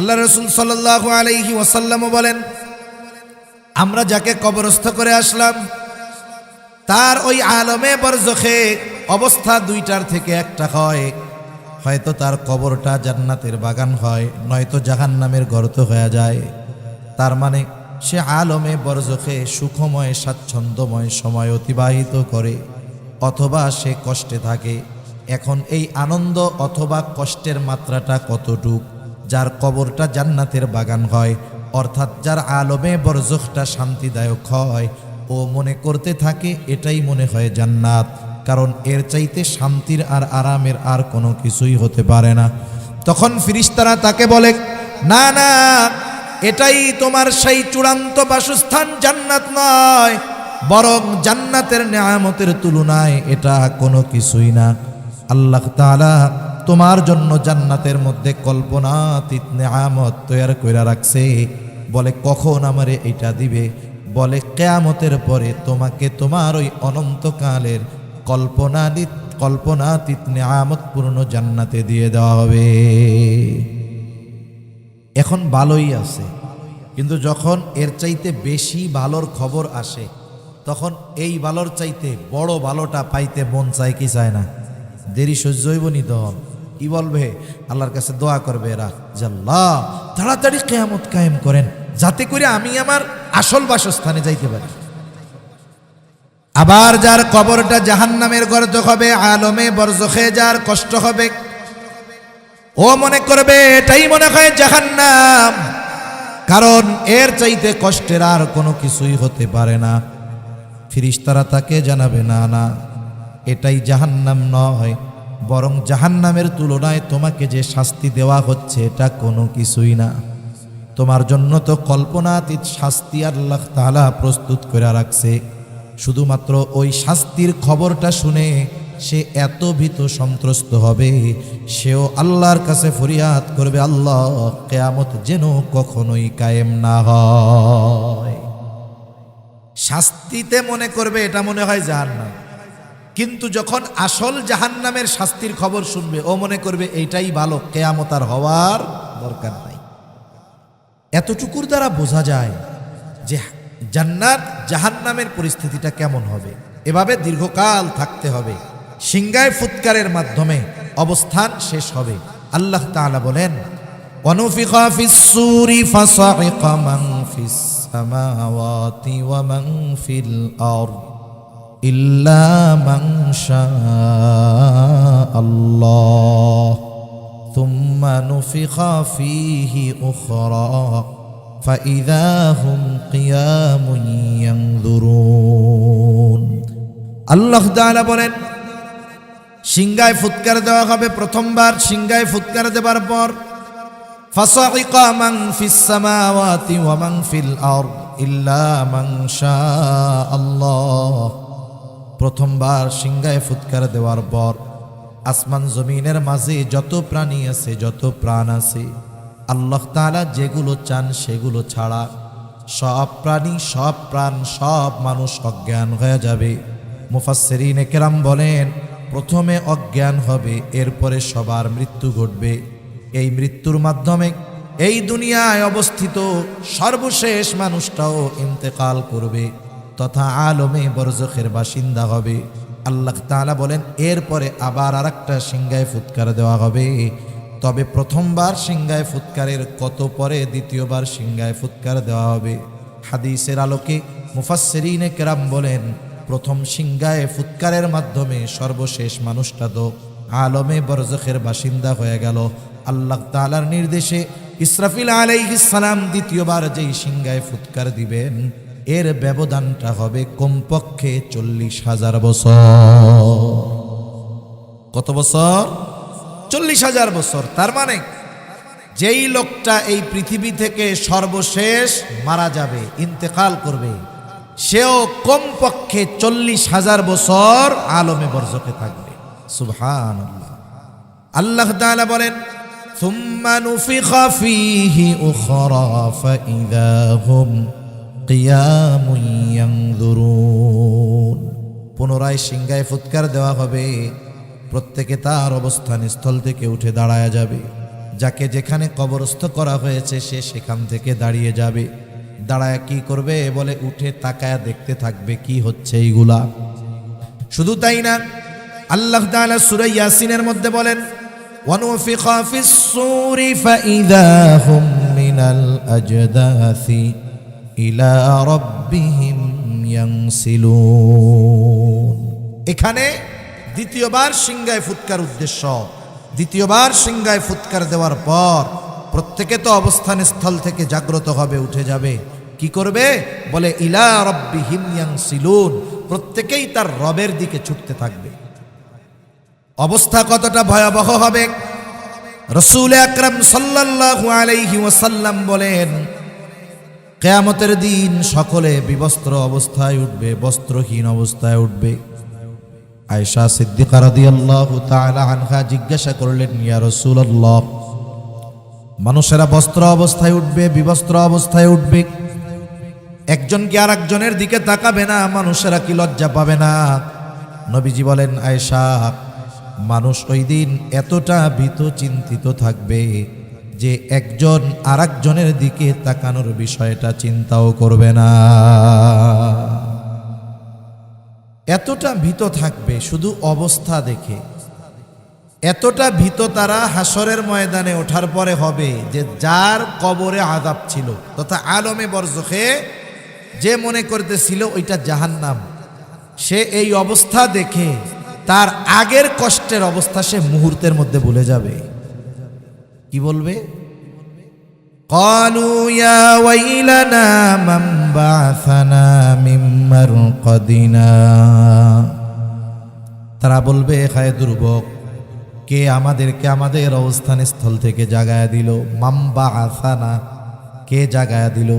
আল্লাহ রাসূল সাল্লাল্লাহু আলাইহি ওয়াসাল্লাম বলেন, আমরা যাকে কবরস্থ করে আসলাম তার ওই আলমে বরজখে অবস্থা দুইটার থেকে একটা হয়, হয়তো তার কবরটা জান্নাতের বাগান হয়, নয়তো জাহান্নামের গর্ত হয়ে যায়। তার মানে সে আলমে বরজখে সুখময় স্বাচ্ছন্দ্যময় সময় অতিবাহিত করে, অথবা সে কষ্টে থাকে। এখন এই আনন্দ অথবা কষ্টের মাত্রাটা কতটুক? যার কবরটা জান্নাতের বাগান হয়, অর্থাৎ যার আলমে বরজখটা শান্তিদায়ক হয়, ও মনে করতে থাকে এটাই মনে হয় জান্নাত, কারণ এর চাইতে শান্তির আর আরামের আর কোনো কিছুই হতে পারে না। তখন ফেরেশতারা তাকে বলে, না না, এটাই তোমার সেই চূড়ান্ত বাসস্থান জান্নাত নয়, বরং জান্নাতের নেয়ামতের তুলনায় এটা কোনো কিছুই না। আল্লাহ তাআলা তোমার জন্য জান্নাতের মধ্যে কল্পনাতীত নেয়ামত তৈরি করে রাখছে। বলে, কখন আমারে এটা দিবে? বলে, কিয়ামতের পরে তোমাকে তোমার ওই অনন্তকালের কল্পনাতীত নেয়ামতপূর্ণ জান্নাতে দিয়ে দেওয়া হবে। এখন ভালোই আছে, কিন্তু যখন এর চাইতে বেশি ভালোর খবর আসে, তখন এই ভালোর চাইতে বড় ভালোটা পাইতে মন চায় কি চায় না? দেরি সহ্য হইব নি? তখন কি বলবে? আল্লাহর কাছে দোয়া করবে এরা, যে আল্লাহ তাড়াতাড়ি কিয়ামত কায়েম করেন, যাতে করে আমি আমার আসল বাসস্থানে যাইতে পারি। আবার যার কবরটা জাহান্নামের গর্ত হবে, আলমে বরজখে যার কষ্ট হবে, ও মনে করবে এটাই মনে হয় জাহান্নাম, কারণ এর চাইতে কষ্টের আর কোনো কিছুই হতে পারে না। ফেরেশতারা তাকে জানাবে, না না, এটাই জাহান্নাম নয়, বরং জাহান্নামের তুলনায় তোমাকে যে শাস্তি দেওয়া হচ্ছে এটা কোনো কিছুই না। তোমার জন্য তো কল্পনাতীত শাস্তি আল্লাহ তাআলা প্রস্তুত করে রাখছে। শুধুমাত্র ওই শাস্তির খবরটা শুনে সে এত ভীত সন্ত্রস্ত হবে, সেও আল্লাহর কাছে ফরিয়াদ করবে, আল্লাহ কিয়ামত যেন কখনোই কায়েম না হয়। শাস্তিতে মনে করবে এটা মনে হয় জাহান্নাম, কিন্তু যখন আসল জাহান্নামের শাস্তির খবর শুনবে, ও মনে করবে এইটাই ভালো, কিয়ামত আর হওয়ার দরকার নাই। এতটুকুর দ্বারা বোঝা যায় যে জান্নাত জাহান্নামের পরিস্থিতিটা কেমন হবে। এভাবে দীর্ঘকাল থাকতে হবে, সিংগায় ফুৎকারের মাধ্যমে অবস্থান শেষ হবে। আল্লাহ তাআলা বলেন, ওয়ানুফিখা ফিস-সূরি ফাসাইকা মান ফিস-সামাওয়াতি ওয়া মান ফিল আরদ ইল্লা মান শাআল্লাহ থুম্মা নুফিখা ফীহি উখরা ফাইযা হুম কিয়ামুন ইয়ানযুরুন। আল্লাহ তাআলা বলেন, সিংগায় ফুৎকার দেওয়া হবে। প্রথমবার সিংগায় ফুৎকার দেবার পর ফাসাইকা মান ফিস সামাওয়াতি ওয়া মান ফিল আরদ ইল্লা মান শাআল্লাহ। প্রথমবার সিংগায় ফুৎকার দেওয়ার পর আসমান জমিনের মাঝে যত প্রাণী আছে, যত প্রাণ আছে, আল্লাহ তাআলা যেগুলো চান সেগুলো ছাড়া সব প্রাণী, সব প্রাণ, সব মানুষ অজ্ঞান হয়ে যাবে। মুফাসসিরিনে কেরাম বলেন, প্রথমে অজ্ঞান হবে, এরপরে সবার মৃত্যু ঘটবে। এই মৃত্যুর মাধ্যমে এই দুনিয়ায় অবস্থিত সর্বশেষ মানুষটাও ইন্তেকাল করবে, তথা আলমে বরজখের বাসিন্দা হবে। আল্লাহ তাআলা বলেন, এরপরে আবার আরেকটা সিংগায় ফুৎকার দেওয়া হবে। তবে প্রথমবার সিংগায় ফুৎকারের কত পরে দ্বিতীয়বার সিংগায় ফুৎকার দেওয়া হবে? হাদিসের আলোকে মুফাসসিরিনে কেরাম বলেন, প্রথম সিংগায় ফুৎকারের মাধ্যমে সর্বশেষ মানুষটা তো আলমে বরজখের বাসিন্দা হয়ে গেল। আল্লাহ তাআলার নির্দেশে ইসরাফিল আলাইহিস সালাম দ্বিতীয়বার যেই সিংগায় ফুৎকার দিবেন, এর ব্যবধানটা হবে কমপক্ষে 40,000 বছর। কত বছর? 40,000 বছর। তার মানে যেই লোকটা এই পৃথিবী থেকে সর্বশেষ মারা যাবে, ইন্তেকাল করবে, সেও কমপক্ষে 40,000 বছর আলমে বরজখে থাকবে। সুবহানাল্লাহ। আল্লাহ তাআলা বলেন, সুম্মা নুফিখা ফীহি উখরা ফাইযা হুম কিয়ামুন ইয়ানযুরুন। পুনরায় সিংগায় ফুৎকার দেওয়া হবে, প্রত্যেকে তার অবস্থান স্থল থেকে উঠে দাঁড়ায়া যাবে। যাকে যেখানে কবরস্থ করা হয়েছে সে সেখান থেকে দাঁড়িয়ে যাবে। দাঁড়ায় কি করবে? বলে উঠে তাকায়া দেখতে থাকবে কি হচ্ছে এইগুলা। শুধু তাই না, আল্লাহ তাআলা সূরা ইয়াসিনের মধ্যে বলেন, ওয়ানুফিখা ফিস সূরি ফাইযা হুম মিনাল আজদাসি ইলা রাব্বিহিম ইয়ানসিলুন। এখানে দ্বিতীয়বার সিংহায় ফুৎকার উদ্দেশ্য। দ্বিতীয়বার সিংহায় ফুৎকার দেওয়ার পর প্রত্যেকে তো অবস্থান স্থল থেকে জাগ্রত হবে, উঠে যাবে। কি করবে? বলে ইলা রাব্বিহিম ইয়ানসিলুন, প্রত্যেকেই তার রবের দিকে ছুটতে থাকবে। অবস্থা কতটা ভয়াবহ হবে! রাসূল আকরাম সাল্লাল্লাহু আলাইহি ওয়াসাল্লাম বলেন, কিয়ামতের দিন সকলে বিবস্ত্র অবস্থায় উঠবে, বস্ত্রহীন অবস্থায় উঠবে। আয়েশা সিদ্দিকা রাদিয়াল্লাহু তাআলা আনহা জিজ্ঞাসা করলেন, ইয়া রাসূলুল্লাহ, মানুষেরা বস্ত্র অবস্থায় উঠবে, বিবস্ত্র অবস্থায় উঠবে, একজন কি আর একজনের দিকে তাকাবে না? মানুষেরা কি লজ্জা পাবে না? নবীজি বলেন, আয়েশা, মানুষ ওই দিন এতটা ভীত চিন্তিত থাকবে যে একজন আর একজনের দিকে তাকানোর বিষয়টা চিন্তাও করবে না। এতটা ভীত থাকবে শুধু অবস্থা দেখে। এতটা ভীত তারা হাসরের ময়দানে ওঠার পরে হবে যে যার কবরে আযাব ছিল তথা আলমে বরজখে যে মনে করতেছিল ওইটা জাহান্নাম, সে এই অবস্থা দেখে তার আগের কষ্টের অবস্থা সে মুহূর্তের মধ্যে ভুলে যাবে। কি বলবে? ক্বালু ইয়া ওয়াইলানা মান বা'সানা মিন মারকাদিনা, তারা বলবে, হায় দুর্ভোগ, কে আমাদেরকে আমাদের অবস্থান স্থল থেকে জাগায়া দিল? মান বা'সানা, কে জাগায়া দিল?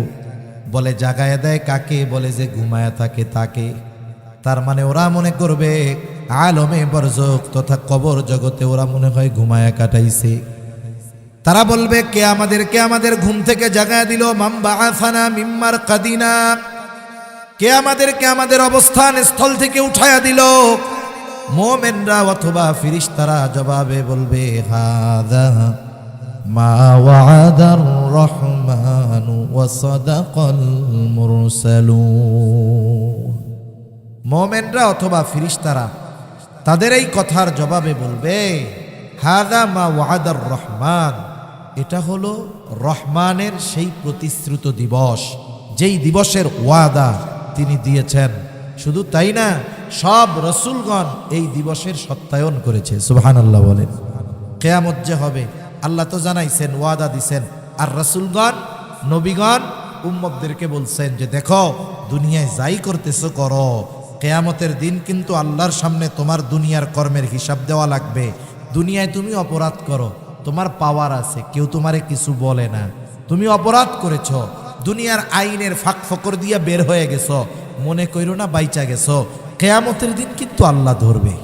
বলে জাগায়া দেয় কাকে? বলে যে ঘুমায়া থাকে তাকে। তার মানে ওরা মনে করবে আলমে বরজখ তথা কবর জগতে ওরা মনে হয় ঘুমায়া কাটাইছে। তারা বলবে, কে আমাদেরকে আমাদের ঘুম থেকে জাগায়া দিল? মান বা'সানা মিন মারকাদিনা, কে আমাদেরকে আমাদের অবস্থান স্থল থেকে উঠায়া দিল? মুমিনরা অথবা ফেরেশতারা জবাবে বলবে, হাযা মা ওয়া'দার রহমানু ওয়া সাদাকাল মুরসালুন। মুমিনরা অথবা ফেরেশতারা তাদের এই কথার জবাবে বলবে, হাযা মা ওয়া'দার রহমান, এটা হলো রহমানের সেই প্রতিশ্রুত দিবস, যেই দিবসের ওয়াদা তিনি দিয়েছেন। শুধু তাই না, সব রাসূলগণ এই দিবসের সত্যায়ন করেছে। সুবহানাল্লাহ বলেন। কিয়ামত যে হবে আল্লাহ তো জানাইছেন, ওয়াদা দিছেন, আর রাসূলগণ নবীগণ উম্মতদেরকে বলছেন যে দেখো, দুনিয়ায় যাই করতেছো করো, কিয়ামতের দিন কিন্তু আল্লাহর সামনে তোমার দুনিয়ার কর্মের হিসাব দেওয়া লাগবে। দুনিয়ায় তুমি অপরাধ করো, তোমার পাওয়ার আছে, কেউ তোমারে কিছু বলে না, তুমি অপরাধ করেছো, দুনিয়ার আইনের ফাঁক ফকর দিয়া বের হয়ে গেছো, মনে কইরো না বাইচা গেছো, কিয়ামতের দিন কিন্তু আল্লাহ ধরবে।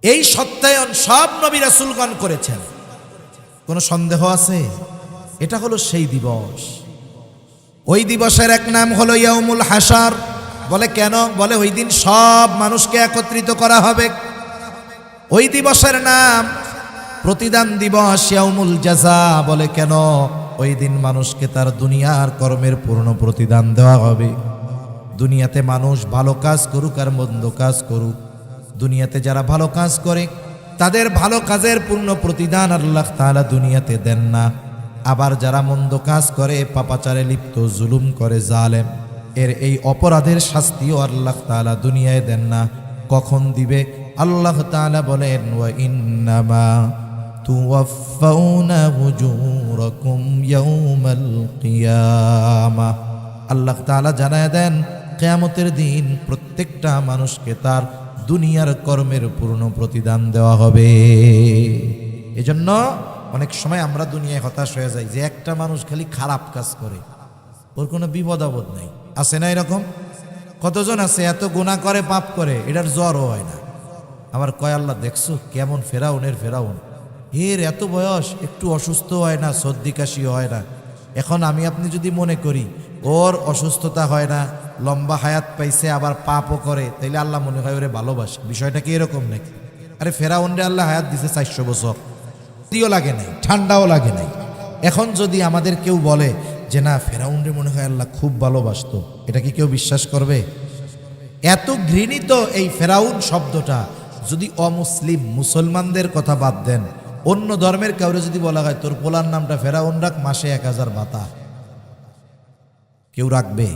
এই সত্যায়ন সব নবী রাসূলগণ করেছেন, কোনো সন্দেহ আছে? এটা হলো সেই দিবস। ওই দিবসের এক নাম হলো ইয়াউমুল হাশর। বলে কেন? বলে ওই দিন সব মানুষকে একত্রিত করা হবে। ওই দিবসের নাম প্রতিদান দিবস, ইয়াউমুল জাযা। বলে কেন? ওই দিন মানুষকে তার দুনিয়ার কর্মের পূর্ণ প্রতিদান দেওয়া হবে। দুনিয়াতে মানুষ ভালো কাজ করুক আর মন্দ কাজ করুক, দুনিয়াতে যারা ভালো কাজ করে তাদের ভালো কাজের পূর্ণ প্রতিদান আল্লাহ তাআলা দুনিয়াতে দেন না। আবার যারা মন্দ কাজ করে, পাপাচারে লিপ্ত, জুলুম করে, জালেম, এর এই অপরাধের শাস্তিও আল্লাহ তাআলা দুনিয়ায় দেন না। কখন দিবে? আল্লাহ তাআলা বলেন, ওয়া ইন্নামা তুওয়াফাউনা উজুরাকুম ইয়াউমাল কিয়ামাহ। আল্লাহ তাআলা জানায় দেন, কিয়ামতের দিন প্রত্যেকটা মানুষকে তার দুনিয়ার কর্মের পূর্ণ প্রতিদান দেওয়া হবে। এজন্য অনেক সময় আমরা দুনিয়ায় হতাশ হয়ে যাই যে একটা মানুষ খালি খারাপ কাজ করে, ওর কোনো বিপদ আপদ নাই। আছে না এরকম? কতজন আছে এত গুনাহ করে, পাপ করে, এটার জ্বরও হয় না। আবার কয়, আল্লাহ দেখছো কেমন ফেরাউনের ফেরাউন, এর এত বয়স, একটু অসুস্থ হয় না, সর্দি কাশি হয় না। এখন আমি আপনি যদি মনে করি ওর অসুস্থতা হয় না, লম্বা হায়াত পাইছে, আবার পাপও করে, তাইলে আল্লাহ মনে হয় ওরে ভালোবাসে। বিষয়টা কি এরকম নাকি? আরে ফেরাউন রে আল্লাহ হায়াত দিছে 400 বছর, দিও লাগে নাই, ঠান্ডাও লাগে নাই। এখন যদি আমাদের কেউ বলে যে না ফেরাউনরে মনে হয় আল্লাহ খুব ভালোবাসতো, এটা কি কেউ বিশ্বাস করবে? এত ঘৃণিত এই ফেরাউন শব্দটা যদি অমুসলিম মুসলমানদের কথা বাদ দেন, অন্য ধর্মের কাউরে যদি বলা হয় তোর পোলার নামটা ফেরাউন রাখ, মাসে 1000 ভাতা, কেউ রাখবে?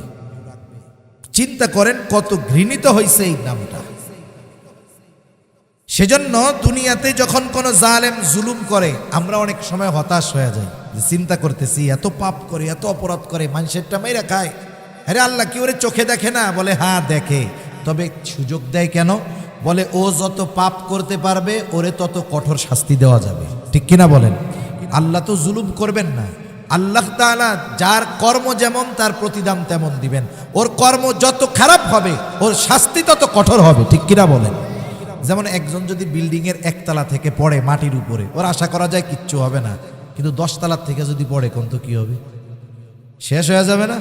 চিন্তা করেন কত ঘৃণিত হয়েছে এই নামটা। সেজন্য দুনিয়াতে যখন কোনো জালেম জুলুম করে আমরা অনেক সময় হতাশ হয়ে যাই, চিন্তা করতেছি এত পাপ করে এত অপরাধ করে মানুষেরটা মেরে খায়, আরে আল্লাহ কি ওরে চোখে দেখে না? বলে হ্যাঁ দেখে, তবে সুযোগ দেয় কেন? বলে ও যত পাপ করতে পারবে ওরে তত কঠোর শাস্তি দেওয়া যাবে, ঠিক কিনা বলেন? আল্লাহ তো জুলুম করবেন না, আল্লাহ তাআলা যার কর্ম যেমন তার প্রতিদান তেমন দিবেন। ওর কর্ম যত খারাপ হবে ওর শাস্তি তত কঠোর হবে, ঠিক কিনা বলেন? যেমন একজন যদি বিল্ডিংয়ের 1 তলা থেকে পড়ে মাটির উপরে, ওর আশা করা যায় কিচ্ছু হবে না, কিন্তু 10 তলার থেকে যদি পড়ে কোন তো কি হবে? শেষ হয়ে যাবে না?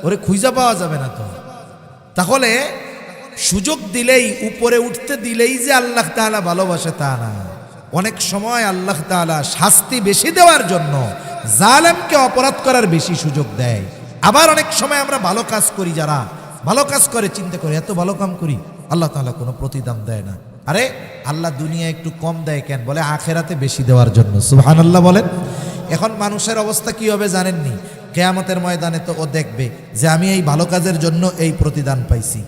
ওরে খুঁজে পাওয়া যাবে না তো। তাহলে সুযোগ দিলেই উপরে উঠতে দিলেই যে আল্লাহ তাআলা ভালোবাসে তা না। অনেক সময় আল্লাহ তাআলা শাস্তি বেশি দেওয়ার জন্য জালেমকে অপরাধ করার বেশি সুযোগ দেয়। আবার অনেক সময় আমরা ভালো কাজ করি, যারা ভালো কাজ করে চিন্তা করে এত ভালো কাম করি, আল্লাহ তাআলা কোনো প্রতিদান দেয় না। আরে আল্লাহ দুনিয়া একটু কম দেয় কেন? বলে আখেরাতে বেশি দেওয়ার জন্য। সুবহানাল্লাহ বলেন। এখন মানুষের অবস্থা কি হবে জানেননি? কিয়ামতের ময়দানে তো ও দেখবে যে আমি এই ভালো কাজের জন্য এই প্রতিদান পাইছি।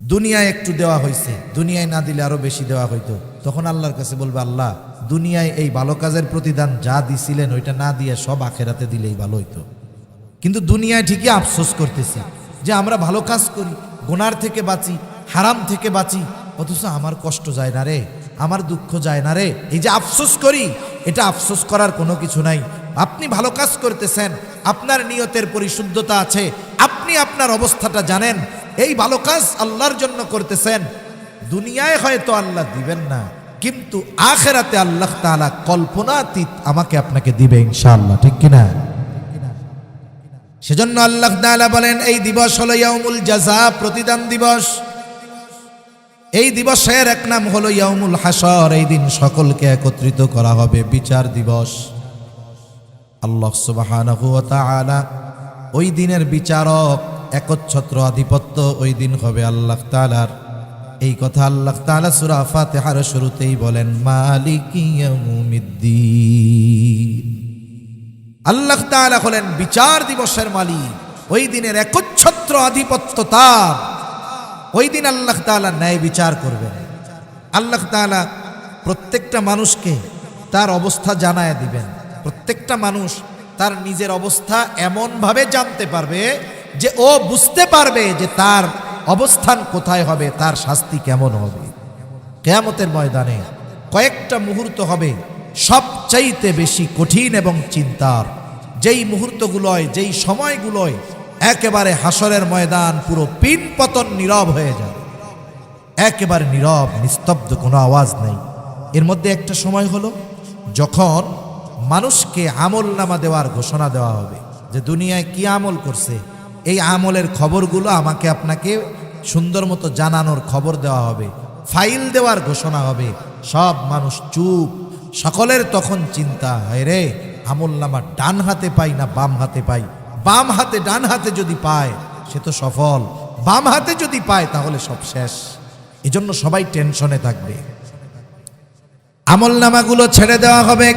দুনিয়ায় একটু দেওয়া হয়েছে, দুনিয়ায় না দিলে আরো বেশি দেওয়া হইতো। তখন আল্লাহর কাছে বলবে আল্লাহ দুনিয়ায় এই ভালো কাজের প্রতিদান যা দিছিলেন ওইটা না দিয়ে সব আখেরাতে দিলেই ভালো হইতো। কিন্তু দুনিয়ায় ঠিকই আফসোস করতেছি যে আমরা ভালো কাজ করি, গুনার থেকে বাঁচি, হারাম থেকে বাঁচি, অথচ আমার কষ্ট যায় না রে, আমার দুঃখ যায় না রে। এই যে আফসোস করি, এটা আফসোস করার কোনো কিছু নাই। আপনি ভালো কাজ করতেছেন, আপনার নিয়তের পরিশুদ্ধতা আছে, আপনি আপনার অবস্থাটা জানেন, এই ভালো কাজ আল্লাহর জন্য করতেছেন। দুনিয়ায় হয়তো আল্লাহ দিবেন না, কিন্তু আখেরাতে আল্লাহ তাআলা কল্পনাতীত আমাকে আপনাকে দিবে ইনশাআল্লাহ, ঠিক কিনা? সেজন্য আল্লাহ তাআলা বলেন এই দিবস হলো ইয়াউমুল জাযা, প্রতিদান দিবস। এই দিবসের এক নাম হলো ইয়াউমুল হাসর, এই দিন সকলকে একত্রিত করা হবে, বিচার দিবস। আল্লাহ সুবহানাহু ওয়া তাআলা ওই দিনের বিচারক, একচ্ছত্র আধিপত্য ওই দিন হবে আল্লাহ তাআলার। এই কথা আল্লাহ তাআলা সূরা ফাতিহার শুরুতেই বলেন মালিকি ইয়াউমিদ্দিন। আল্লাহ তাআলা হলেন বিচার দিবসের মালিক, ওই দিনের একচ্ছত্র আধিপত্য তার। ওই দিন আল্লাহ তাআলা ন্যায় বিচার করবেন। আল্লাহ তাআলা প্রত্যেকটা মানুষকে তার অবস্থা জানায় দিবেন। প্রত্যেকটা মানুষ তার নিজের অবস্থা এমনভাবে জানতে পারবে যে ও বুঝতে পারবে যে তার অবস্থান কোথায় হবে, তার শাস্তি কেমন হবে। কিয়ামতের ময়দানে কয়েকটা মুহূর্ত হবে সবচাইতে বেশি কঠিন এবং চিন্তার। যেই মুহূর্তগুলোয়, যেই সময়গুলোয় একেবারে হাসরের ময়দান পুরো পিন পতন নীরব হয়ে যাবে, একেবারে নীরব, নিস্তব্ধ, কোনো আওয়াজ নেই। এর মধ্যে একটা সময় হলো যখন মানুষকে আমল নামা দেওয়ার ঘোষণা দেওয়া হবে যে দুনিয়ায় কি আমল করছে, এই আমলের খবরগুলো আমাকে আপনাকে সুন্দর মতো জানানোর খবর দেওয়া হবে, ফাইল দেওয়ার ঘোষণা হবে। সব মানুষ চুপ, সকলের তখন চিন্তা, হয় রে আমল নামা ডান হাতে পাই না বাম হাতে পাই, বাম হাতে ডান হাতে যদি পায় সে তো সফল, বাম হাতে যদি পায় তাহলে সব শেষ। এজন্য সবাই টেনশনে থাকবে। আমল নামাগুলো ছেড়ে দেওয়া হবে,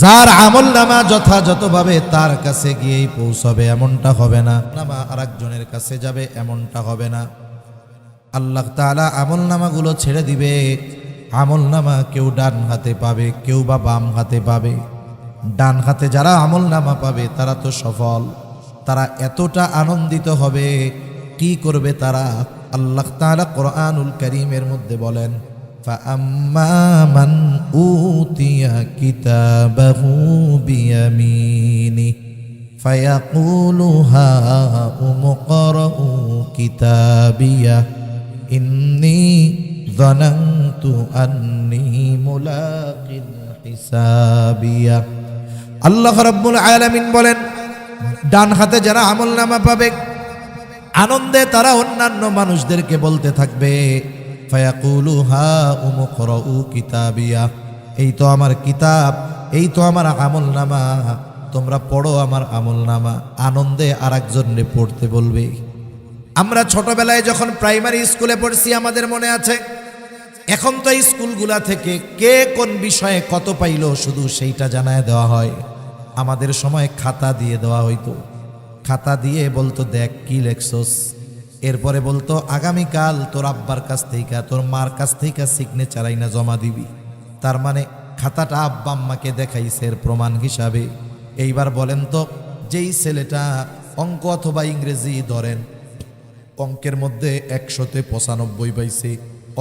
যার আমল নামা যথাযথভাবে তার কাছে গিয়েই পৌঁছাবে এমনটা হবে না, নামা আরেকজনের কাছে যাবে এমনটা হবে না। আল্লাহ তাআলা আমল নামাগুলো ছেড়ে দিবে। আমল নামা কেউ ডান হাতে পাবে, কেউ বা বাম হাতে পাবে। ডান হাতে যারা আমল নামা পাবে তারা তো সফল, তারা এতটা আনন্দিত হবে, কি করবে তারা? আল্লাহ তাআলা কোরআনুল কারীমের মধ্যে বলেন ফাআম্মা মান উতিয়া কিতাবাহু বিয়ামিনি ফায়াকুলু হাউম ইকরাউ কিতাবিয়া ইন্নী যানানতু আন্নী মুলাকিন হিসাবিয়া। আল্লাহ রাব্বুল আলামিন বলেন ডান হাতে যারা আমলনামা পাবে আনন্দে তারা অন্যান্য মানুষদেরকে বলতে থাকবে ফায়াকুলু হাউম ইকরাউ কিতাবিয়া, এই তো আমার কিতাব, এই তো আমার আমলনামা, তোমরা পড়ো আমার আমলনামা। আনন্দে আর একজনকে পড়তে বলবে। আমরা ছোটবেলায় যখন প্রাইমারি স্কুলে পড়ছি আমাদের মনে আছে। এখন তো এই স্কুলগুলা থেকে কে কোন বিষয়ে কত পাইলো শুধু সেইটা জানায় দেওয়া হয়। আমাদের সময় খাতা দিয়ে দেওয়া হইতো। খাতা দিয়ে বলতো দেখ কি লেখছস। এরপরে বলতো আগামীকাল তোর আব্বার কাছ থেকে তোর মার কাছ থেকে সিগনেচার আইনা জমা দিবি। তার মানে খাতাটা আব্বা আম্মাকে দেখাইছে এর প্রমাণ হিসাবে। এইবার বলেন তো, যেই ছেলেটা অঙ্ক অথবা ইংরেজি ধরেন অঙ্কের মধ্যে 100-তে 95 পাইছে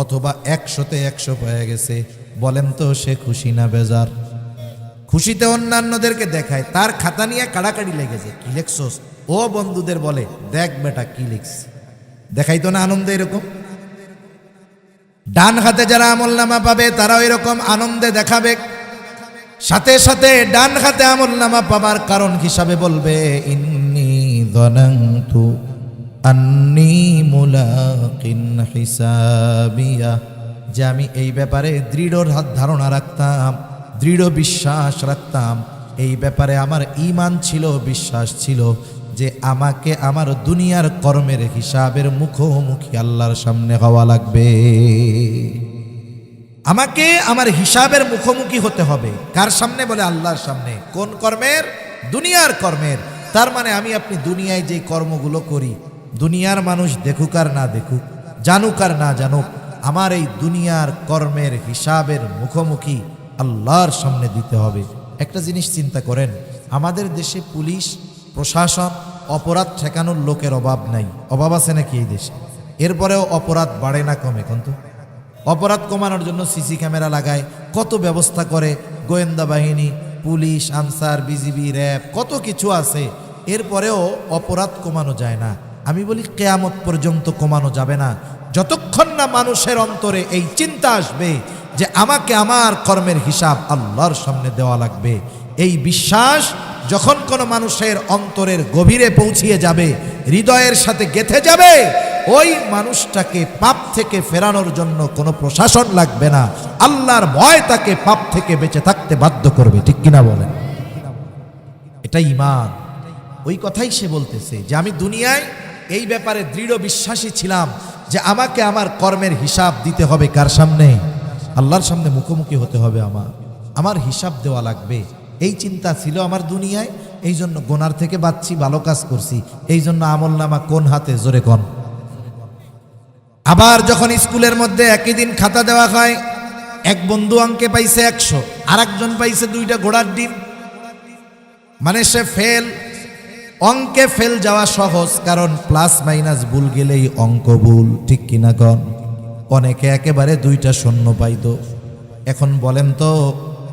অথবা 100-তে 100 পেয়ে গেছে, বলেন তো সে খুশি না বেজার? খুশিতে অন্যান্যদেরকে দেখায়, তার খাতা নিয়ে কাড়াকাড়ি লেগেছে, কি লেখছস? ও বন্ধুদের বলে দেখ বেটা কি লিখছি। দেখাইতো না আনন্দে এরকম? ডান হাতে যারা আমলনামা পাবে তারাও এরকম আনন্দে দেখাবে। সাথে সাথে ডান হাতে আমলনামা পাবার কারণ হিসাবে বলবে ইন্নী যানানতু আন্নী মুলাকিন হিসাবিয়া, যে আমি এই ব্যাপারে দৃঢ় ধারণা রাখতাম, দৃঢ় বিশ্বাস রাখতাম। এই ব্যাপারে আমার ঈমান ছিল, বিশ্বাস ছিল যে আমাকে আমার দুনিয়ার কর্মের হিসাবের মুখোমুখি আল্লাহর সামনে হওয়া লাগবে। আমাকে আমার হিসাবের মুখোমুখি হতে হবে। কার সামনে? বলে আল্লাহর সামনে। কোন কর্মের? দুনিয়ার কর্মের। তার মানে আমি আপনি দুনিয়ায় যে কর্মগুলো করি, দুনিয়ার মানুষ দেখুক আর না দেখুক, জানুক আর না জানুক, আমার এই দুনিয়ার কর্মের হিসাবের মুখোমুখি আল্লাহর সামনে দিতে হবে। একটা জিনিস চিন্তা করেন, আমাদের দেশে পুলিশ প্রশাসন অপরাধ ঠেকানোর লোকের অভাব নাই। অভাব আছে নাকি এই দেশে? এরপরেও অপরাধ বাড়ে না কমে? কিন্তু অপরাধ কমানোর জন্য সিসি ক্যামেরা লাগায়, কত ব্যবস্থা করে, গোয়েন্দা বাহিনী, পুলিশ, আনসার, বিজিবি, র্যাব, কত কিছু আছে। এরপরেও অপরাধ কমানো যায় না। আমি বলি কিয়ামত পর্যন্ত কমানো যাবে না, যতক্ষণ না মানুষের অন্তরে এই চিন্তা আসবে যে আমাকে আমার কর্মের হিসাব আল্লাহর সামনে দেওয়া লাগবে। এই বিশ্বাস যখন কোনো মানুষের অন্তরের গভীরে পৌঁছিয়ে যাবে, হৃদয়ের সাথে গেঁথে যাবে, ওই মানুষটাকে পাপ থেকে ফেরানোর জন্য কোনো প্রশাসন লাগবে না। আল্লাহর ভয় তাকে পাপ থেকে বেঁচে থাকতে বাধ্য করবে। ঠিক কিনা বলেন? এটা ঈমান। ওই কথাই সে বলতেছে যে আমি দুনিয়ায় এই ব্যাপারে দৃঢ় বিশ্বাসী ছিলাম যে আমাকে আমার কর্মের হিসাব দিতে হবে। কার সামনে? আল্লাহর সামনে মুখোমুখি হতে হবে। আমার হিসাব দেওয়া লাগবে। এই চিন্তা ছিল আমার দুনিয়ায়। এই জন্য গোনার থেকে বাঁচছি, ভালো কাজ করছি। এই জন্য আমলনামা কোন হাতে? জোরে কোন। আবার যখন স্কুলের মধ্যে একই দিন খাতা দেওয়া হয়, এক বন্ধু অঙ্কে পাইছে 100, আর একজন পাইছে 2টা ঘোড়ার ডিম, মানে সে ফেল। অঙ্কে ফেল যাওয়া সহজ, কারণ প্লাস মাইনাস ভুল গেলেই অঙ্ক ভুল। ঠিক কিনা কন? অনেকে একেবারে 2টা শূন্য পাইতো। এখন বলেন তো,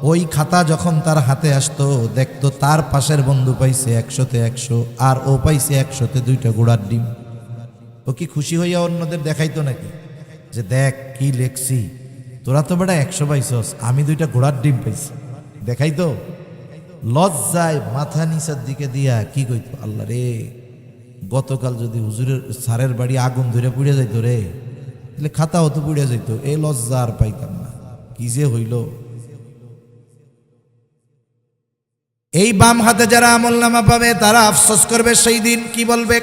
ওই খাতা যখন তার হাতে আসতো, দেখতো তার পাশের বন্ধু পাইছে 100-তে 100 আর ও পাইছে 100-তে 2টা ঘোড়ার ডিম। ও কি খুশি হইয়া অন্যদের দেখাইতো নাকি যে দেখ কি লেখছি, তোরা তো বেটা 100 পাইছস, আমি 2টা ঘোড়ার ডিম পাইছি? দেখাইতো? লজ্জায় মাথা নিচের দিকে দিয়া কি কইতো, আল্লাহ রে, গতকাল যদি হুজুরের স্যারের বাড়ি আগুন ধরে পুড়ে যাইতো রে, তাহলে খাতাও তো পুড়ে যাইতো। এই লজ্জা আর পাইতাম না। কি যে হইল। এই বাম হাতে যারা আমলনামা পাবে তারা আফসোস করবে সেই দিন। কি বলবে?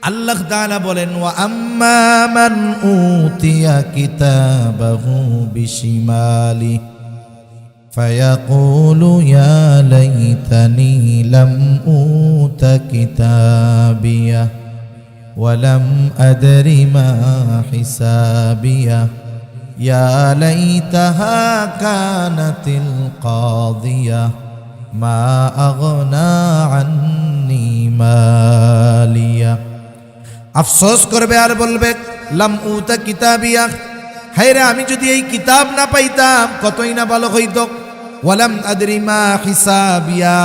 আল্লাহ তাআলা বলেন, ওয়া আম্মা মান উতিয়া কিতাবাহু বিশিমালি ফায়াকুলু ইয়া লাইতানি লাম উতা কিতাবিয়া ওয়া লাম আদরি মা হিসাবিয়া ইয়া লাইতাহা কানাতিল কাদিয়া মা আগনা আন্নি মালিয়া। আফসোস করবে আর বলবে, লাম উতা কিতাবিয়া, হায়রে আমি যদি এই কিতাব না পাইতাম কতই না ভালো হইত। ওয়ালাম আদরি মা হিসাবিয়া,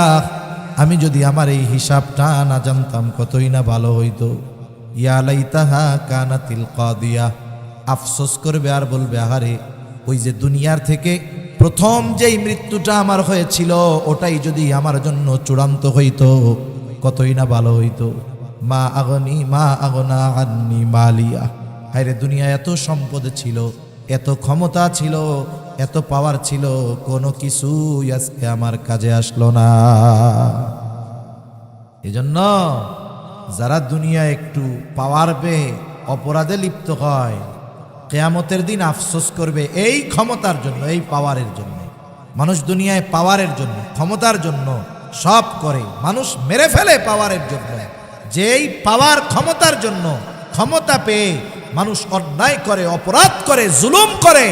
আমি যদি আমার এই হিসাবটা না জানতাম কতই না ভালো হইত। ইয়া লাইতাহা কানাতিল কাদিয়া, আফসোস করবে আর বলবে, আহারে ওই যে দুনিয়ার থেকে প্রথম যেই মৃত্যুটা আমার হয়েছিল ওটাই যদি আমার জন্য চূড়ান্ত হইত কতই না ভালো হইত। মা আগনা আন্নি মালিয়া, হায়রে দুনিয়া এত সম্পদ ছিল, এত ক্ষমতা ছিল, এত পাওয়ার ছিল, কোনো কিছুই আজকে আমার কাজে আসলো না। এজন্য যারা দুনিয়া একটু পাওয়ার পেয়ে অপরাধে লিপ্ত হয়, কিয়ামতের দিন আফসোস করবে এই ক্ষমতার জন্য, এই পাওয়ারের জন্য। মানুষ দুনিয়ায় পাওয়ারের জন্য, ক্ষমতার জন্য সব করে, মানুষ মেরে ফেলে পাওয়ারের জন্য। যেই পাওয়ার ক্ষমতার জন্য, ক্ষমতা পেয়ে মানুষ অন্যায় করে, অপরাধ করে, জুলুম করে,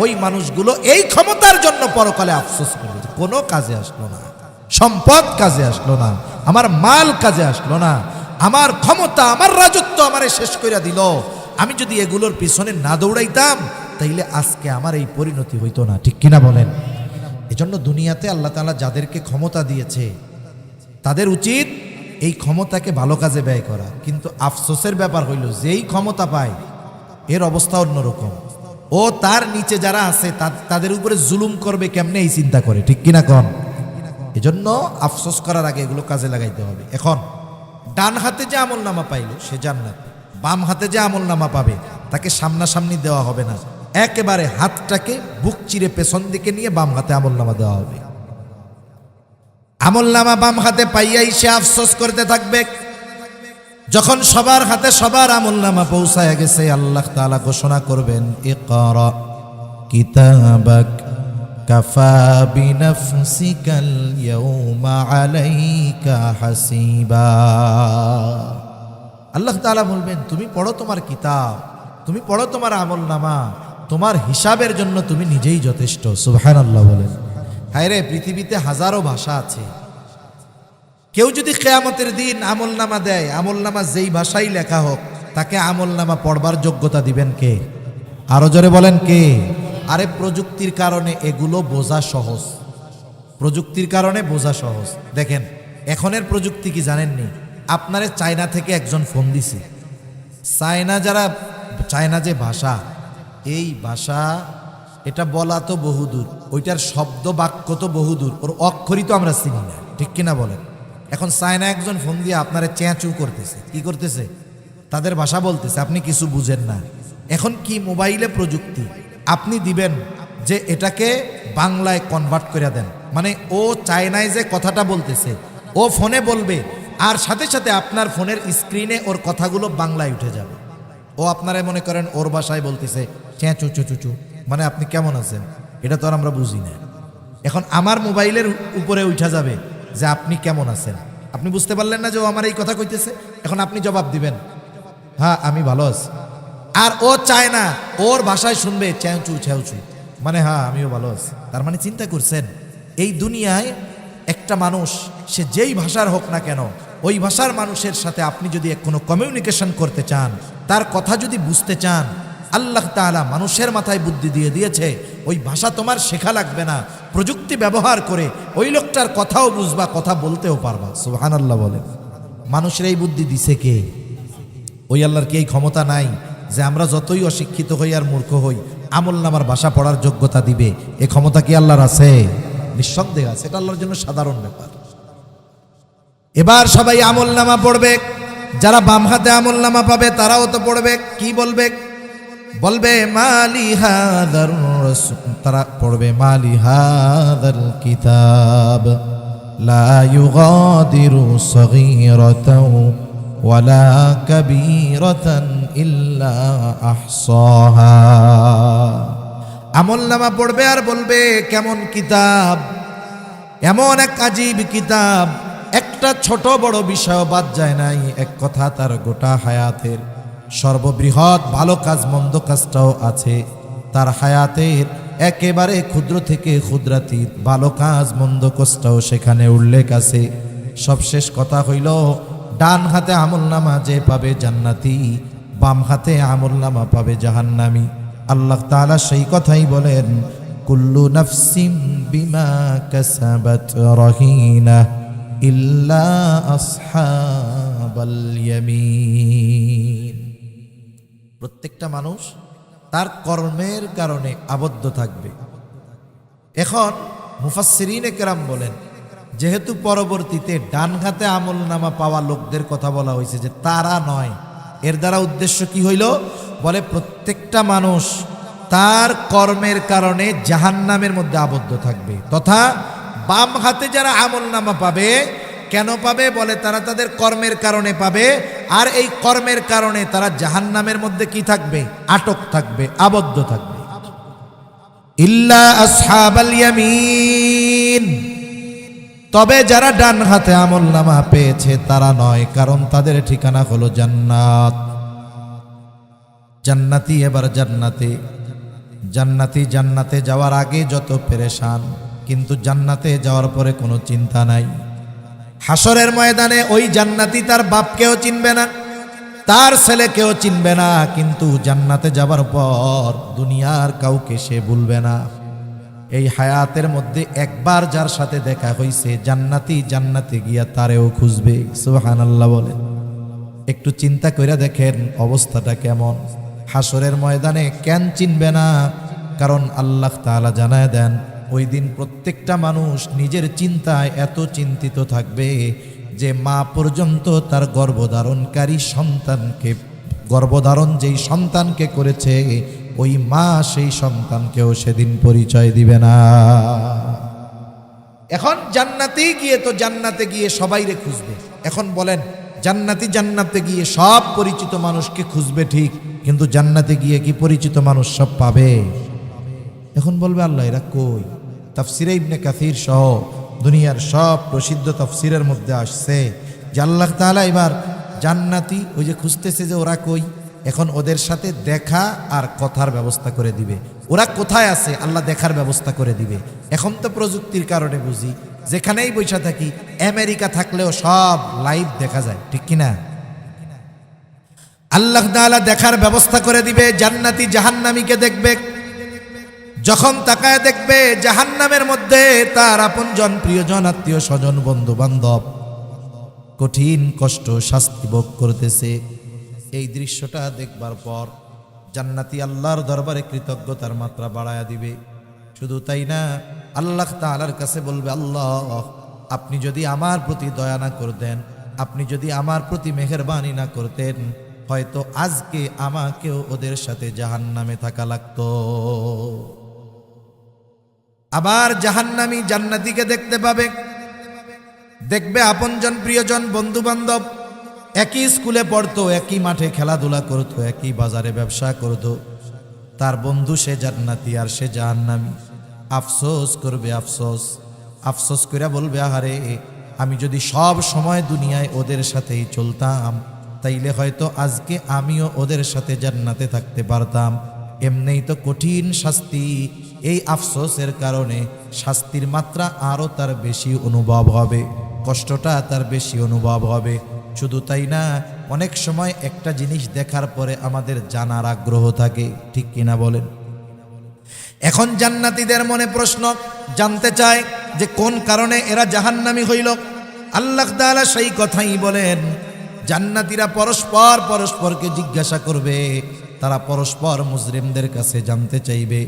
ওই মানুষগুলো এই ক্ষমতার জন্য পরকালে আফসোস করবে, কোনো কাজে আসলো না, সম্পদ কাজে আসলো না, আমার মাল কাজে আসলো না, আমার ক্ষমতা, আমার রাজত্ব আমারে শেষ করে দিল। আমি যদি এগুলোর পিছনে না দৌড়াইতাম তাইলে আজকে আমার এই পরিণতি হইতো না। ঠিক কিনা বলেন? এজন্য দুনিয়াতে আল্লাহ তাআলা যাদেরকে ক্ষমতা দিয়েছে তাদের উচিত এই ক্ষমতাকে ভালো কাজে ব্যয় করা। কিন্তু আফসোসের ব্যাপার হইল, যেই ক্ষমতা পায় এর অবস্থা অন্যরকম। ও তার নিচে যারা আছে তাদের উপরে জুলুম করবে কেমনে এই চিন্তা করে। ঠিক কিনা কন? এজন্য আফসোস করার আগে এগুলো কাজে লাগাইতে হবে। এখন ডান হাতে যে আমল নামা পাইল সে জান্নাত, বাম হাতে যে আমল নামা পাবে তাকে সামনাসামনি দেওয়া হবে না, একেবারে হাতটাকে বুক চিরে পেছন দিকে নিয়ে বাম হাতে আমল নামা দেওয়া হবে। আমল নামা বাম হাতে পাইয়াই সে আফসোস করতে থাকবে। যখন সবার হাতে সবার আমল নামা পৌঁছায় গেছে, আল্লাহ তাআলা ঘোষণা করবেন, ইকরা কিতাবাক কাফা বিনাফসিকাল ইয়াউমা আলাইকা হাসিবা। আল্লাহ তাআলা বলবেন, তুমি পড়ো তোমার কিতাব, তুমি পড়ো তোমার আমল নামা, তোমার হিসাবের জন্য তুমি নিজেই যথেষ্ট। সুবহানাল্লাহ বলেন। হায় রে, পৃথিবীতে হাজারো ভাষা আছে। কেউ যদি কিয়ামতের দিন আমল নামা দেয়, আমল নামা যেই ভাষাই লেখা হোক, তাকে আমল নামা পড়বার যোগ্যতা দিবেন কে? আরো জোরে বলেন কে? আরে প্রযুক্তির কারণে এগুলো বোঝা সহজ, প্রযুক্তির কারণে বোঝা সহজ। দেখেন এখনের প্রযুক্তি কি জানেননি? আপনারে চায়না থেকে একজন ফোন দিছে। চায়না যে ভাষা, এই ভাষা এটা বলা তো বহুদূর, ওইটার শব্দ বাক্য তো বহুদূর, ওর অক্ষরই তো আমরা চিনি না। ঠিক কিনা বলেন? এখন চায়না একজন ফোন দিয়ে আপনারে চেঁচু করতেছে। কি করতেছে? তাদের ভাষা বলতেছে, আপনি কিছু বুঝেন না। এখন কি মোবাইলে প্রযুক্তি, আপনি দিবেন যে এটাকে বাংলায় কনভার্ট করে দেন, মানে ও চায়নায় যে কথাটা বলতেছে ও ফোনে বলবে, আর সাথে সাথে আপনার ফোনের স্ক্রিনে ওর কথাগুলো বাংলায় উঠে যাবে। ও আপনারা মনে করেন ওর ভাষায় বলতেছে চেঁচু চুচু, মানে আপনি কেমন আছেন, এটা তো আর আমরা বুঝি না। এখন আমার মোবাইলের উপরে উঠা যাবে যে আপনি কেমন আছেন। আপনি বুঝতে পারলেন না যে ও আমার এই কথা কইতেছে। এখন আপনি জবাব দিবেন, হ্যাঁ আমি ভালো আছি। আর ও চায় না, ওর ভাষায় শুনবে চেঁচু চেঁচু, মানে হ্যাঁ আমিও ভালো আছি। তার মানে চিন্তা করছেন, এই দুনিয়ায় একটা মানুষ সে যেই ভাষার হোক না কেন, ওই ভাষার মানুষের সাথে আপনি যদি কোনো কমিউনিকেশন করতে চান, তার কথা যদি বুঝতে চান, আল্লাহ তাআলা মানুষের মাথায় বুদ্ধি দিয়ে দিয়েছে। ওই ভাষা তোমার শেখা লাগবে না, প্রযুক্তি ব্যবহার করে ওই লোকটার কথাও বুঝবা, কথা বলতেও পারবা। সুবহানাল্লাহ বলেন। মানুষের এই বুদ্ধি দিছে কে? ওই আল্লাহর কি এই ক্ষমতা নাই যে আমরা যতই অশিক্ষিত হই আর মূর্খ হই, আমল নামার ভাষা পড়ার যোগ্যতা দিবে? এই ক্ষমতা কি আল্লাহর আছে? নিঃসন্দেহে আছে। এটা আল্লাহর জন্য সাধারণ ব্যাপার। এবার সবাই আমল নামা পড়বে। যারা বাম হাতে আমল নামা পাবে তারাও তো পড়বে। কি বলবে? বলবে মালি হাদার রাসূল, তারা পড়বে মালি হাদার কিতাব লা ইউগাদিরু সগীরাতাও ওয়ালা কাবীরাতান ইল্লা আহসাহা। আমল নামা পড়বে আর বলবে কেমন কিতাব, এমন এক আজীব কিতাব, একটা ছোট বড় বিষয় বাদ যায় নাই। এক কথা তার গোটা হায়াতের সর্ববৃহৎ ভালো কাজ মন্দ কাজটাও আছে তার হায়াতের একেবারে ক্ষুদ্র থেকে ক্ষুদ্রাতীত ভালো কাজ মন্দ কাজটাও সেখানে উল্লেখ আছে। সবশেষ কথা হইল, ডান হাতে আমল নামা যে পাবে জান্নাতি, বাম হাতে আমল নামা পাবে জাহান্নামী। আল্লাহ তাআলা সেই কথাই বলেন, কুল্লু নাফসিম বিমা কাসাবাত রহিনা ইল্লা আসহাবাল ইয়ামিন। প্রত্যেকটা মানুষ তার কর্মের কারণে আবদ্ধ থাকবে। এখন মুফাসসিরিনে কেরাম বলেন, যেহেতু পরবর্তীতে ডান হাতে আমল নামা পাওয়া লোকদের কথা বলা হয়েছে, যে তারা নয়, এর দ্বারা উদ্দেশ্য কি হইল? বলে প্রত্যেকটা মানুষ তার কর্মের কারণে জাহান্নামের মধ্যে আবদ্ধ থাকবে। তথা বাম হাতে যারা আমলনামা পাবে, কেন পাবে বলে তারা তাদের কর্মের কারণে পাবে, আর এই কর্মের কারণে তারা জাহান্নামের মধ্যে কি থাকবে? আটক থাকবে, আবদ্ধ থাকবে। ইল্লা আসহাবাল ইয়ামিন, তবে যারা ডান হাতে আমলনামা পেয়েছে তারা নয়, কারণ তাদের ঠিকানা হলো জান্নাত। জান্নাতি এবার জান্নাতে, জান্নাতি জান্নাতে যাওয়ার আগে যত পেরেশান, কিন্তু জান্নাতে যাওয়ার পরে কোনো চিন্তা নাই। হাসরের ময়দানে ওই জান্নাতি তার বাপকেও চিনবে না, তার ছেলেকেও চিনবে না, কিন্তু জান্নাতে যাবার পর দুনিয়ার কাউকে সে ভুলবে না। এই হায়াতের মধ্যে একবার যার সাথে দেখা হইছে, জান্নাতি জান্নাতে গিয়া তারেও খুঁজবে। সুবহানাল্লাহ বলেন। একটু চিন্তা কইরা দেখেন অবস্থাটা কেমন। হাসরের ময়দানে কেন চিনবে না? কারণ আল্লাহ তাআলা জানায় দেন ওই দিন প্রত্যেকটা মানুষ নিজের চিন্তায় এত চিন্তিত থাকবে যে মা পর্যন্ত তার গর্ভধারণকারী সন্তানকে, গর্ভধারণ যেই সন্তানকে করেছে ওই মা সেই সন্তানকেও সেদিন পরিচয় দিবে না। এখন জান্নাতে গিয়ে তো জান্নাতে গিয়ে সবাইরে খুঁজবে। এখন বলেন, জান্নাতি জান্নাতে গিয়ে সব পরিচিত মানুষকে খুঁজবে ঠিক, কিন্তু জান্নাতে গিয়ে কি পরিচিত মানুষ সব পাবে? এখন বলবে আল্লাহ এরা কই? তাফসিরে ইবনে কাসির সহ দুনিয়ার সব প্রসিদ্ধ তাফসিরের মধ্যে আসছে যে আল্লাহ তাআলা এবার জান্নাতি ওই যে খুঁজতেছে যে ওরা কই, এখন ওদের সাথে দেখা আর কথার ব্যবস্থা করে দিবে। ওরা কোথায় আছে আল্লাহ দেখার ব্যবস্থা করে দিবে। এখন তো প্রযুক্তির কারণে বুঝি যেখানেই বসে থাকি, আমেরিকা থাকলেও সব লাইভ দেখা যায়, ঠিক কিনা? আল্লাহ তাআলা দেখার ব্যবস্থা করে দিবে। জান্নাতি জাহান্নামীকে দেখবে, যখন তাকায় দেখবে জাহান্নামের মধ্যে তার আপনজন, প্রিয়জন, আত্মীয় স্বজন, বন্ধু বান্ধব কঠিন কষ্ট শাস্তি ভোগ করতেছে। এই দৃশ্যটা দেখবার পর জান্নাতি আল্লাহর দরবারে কৃতজ্ঞতার মাত্রা বাড়ায়া দিবে। শুধু তাই না, আল্লাহ তাআলার কাছে বলবে, আল্লাহ আপনি যদি আমার প্রতি দয়া না করতেন, আপনি যদি আমার প্রতি মেহেরবানি না করতেন, হয়তো আজকে আমাকেও ওদের সাথে জাহান্নামে থাকা লাগতো। আবার জাহান্নামী জান্নাতীকে দেখতে পাবে, দেখবে আপনজন, প্রিয়জন, বন্ধু বান্ধব একই স্কুলে পড়তো, একই মাঠে খেলাধুলা করতো, একই বাজারে ব্যবসা করতো। তার বন্ধু সে জান্নাতি আর সে জাহান্নামী। আফসোস করবে, আফসোস আফসোস করে বলবে, আহারে আমি যদি সব সময় দুনিয়ায় ওদের সাথেই চলতাম তাইলে হয়তো আজকে আমিও ওদের সাথে জান্নাতে থাকতে পারতাম। এমনিই তো কঠিন শাস্তি, এই আফসোসের কারণে শাস্তির মাত্রা আরও তার বেশি অনুভব হবে, কষ্টটা তার বেশি অনুভব হবে। শুধু তাই না, অনেক সময় একটা জিনিস দেখার পরে আমাদের জানার আগ্রহ থাকে, ঠিক কিনা বলেন? এখন জান্নাতীদের মনে প্রশ্ন, জানতে চায় যে কোন কারণে এরা জাহান্নামী হইল। আল্লাহ তাআলা সেই কথাই বলেন, জান্নাতীরা পরস্পর পরস্পরকে জিজ্ঞাসা করবে, তারা পরস্পর মুজরিমদের কাছে জানতে চাইবে,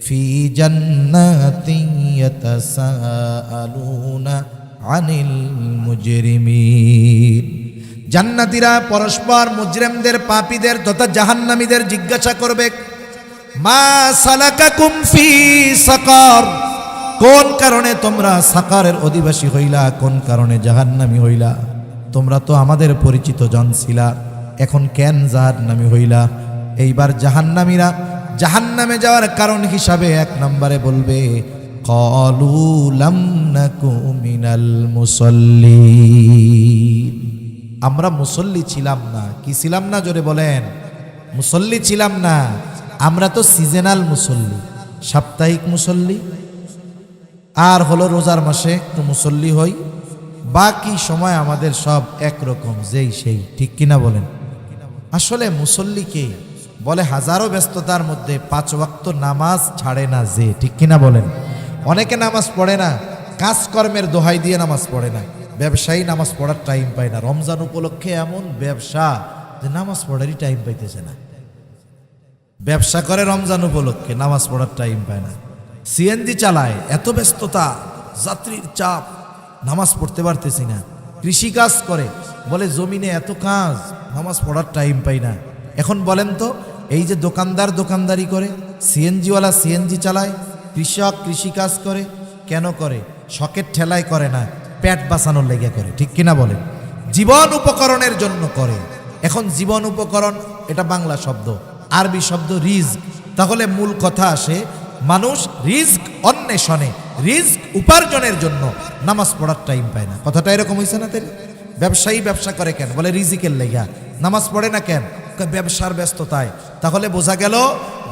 ফি জান্নাতিন ইয়াতাসাআলুনা আনিল মুজরিমিন। জান্নাতীরা পরস্পর মুজরিমদের, পাপীদের তথা জাহান্নামীদের জিজ্ঞাসা করবে, মা সালাকাকুম ফি সাকার, কোন কারণে তোমরা সাকারের অধিবাসী হইলা, কোন কারণে জাহান্নামী হইলা? তোমরা তো আমাদের পরিচিত জন ছিলা, এখন কেন জাহান্নামী হইলা? এইবার জাহান্নামীরা জাহান্নামে যাওয়ার কারণ হিসাবে এক নম্বরে বলবে, ক্বালু লাম নাকু মিনাল মুসাল্লিন, আমরা মুসল্লি ছিলাম না। কি ছিলাম না? জোরে বলেন। মুসল্লি ছিলাম না, আমরা তো সিজনাল মুসল্লি, সাপ্তাহিক মুসল্লি, আর হলো রোজার মাসে একটু মুসল্লি হই, বাকি সময় আমাদের সব একরকম যেই সেই, ঠিক কিনা বলেন? আসলে মুসল্লিকে বলে হাজারো ব্যস্ততার মধ্যে 5 ওয়াক্ত নামাজ ছাড়ে না যে, ঠিক কিনা বলেন? অনেকে নামাজ পড়ে না, কাজকর্মের দোহাই দিয়ে নামাজ পড়ে না, ব্যবসায়ী নামাজ পড়ার টাইম পায় না। রমজান উপলক্ষে এমন ব্যবসা যে নামাজ পড়ারই টাইম পাইতেছে না, ব্যবসা করে রমজান উপলক্ষে, নামাজ পড়ার টাইম পায় না। সিএনজি চালায়, এত ব্যস্ততা, যাত্রীর চাপ, নামাজ পড়তে পারতেছি না। কৃষিকাজ করে, বলে জমিনে এত কাজ, নামাজ পড়ার টাইম পাই না। এখন বলেন তো, এই যে দোকানদার দোকানদারি করে, সিএনজিওয়ালা সিএনজি চালায়, কৃষক কৃষিকাজ করে, কেন করে? শখের ঠেলায় করে না, পেট বাঁচানোর লেগে করে, ঠিক কিনা বলেন? জীবন উপকরণের জন্য করে। এখন জীবন উপকরণ এটা বাংলা শব্দ, আরবি শব্দ রিজক। তাহলে মূল কথা আসে, মানুষ রিজক অন্বেষণে, রিজক উপার্জনের জন্য নামাজ পড়ার টাইম পায় না। কথাটা এরকম হয়েছে না? তাই ব্যবসায়ী ব্যবসা করে কেন? বলে রিজিকের লেগা। নামাজ পড়ে না কেন? ব্যবসার ব্যস্ততায়। তাহলে বোঝা গেল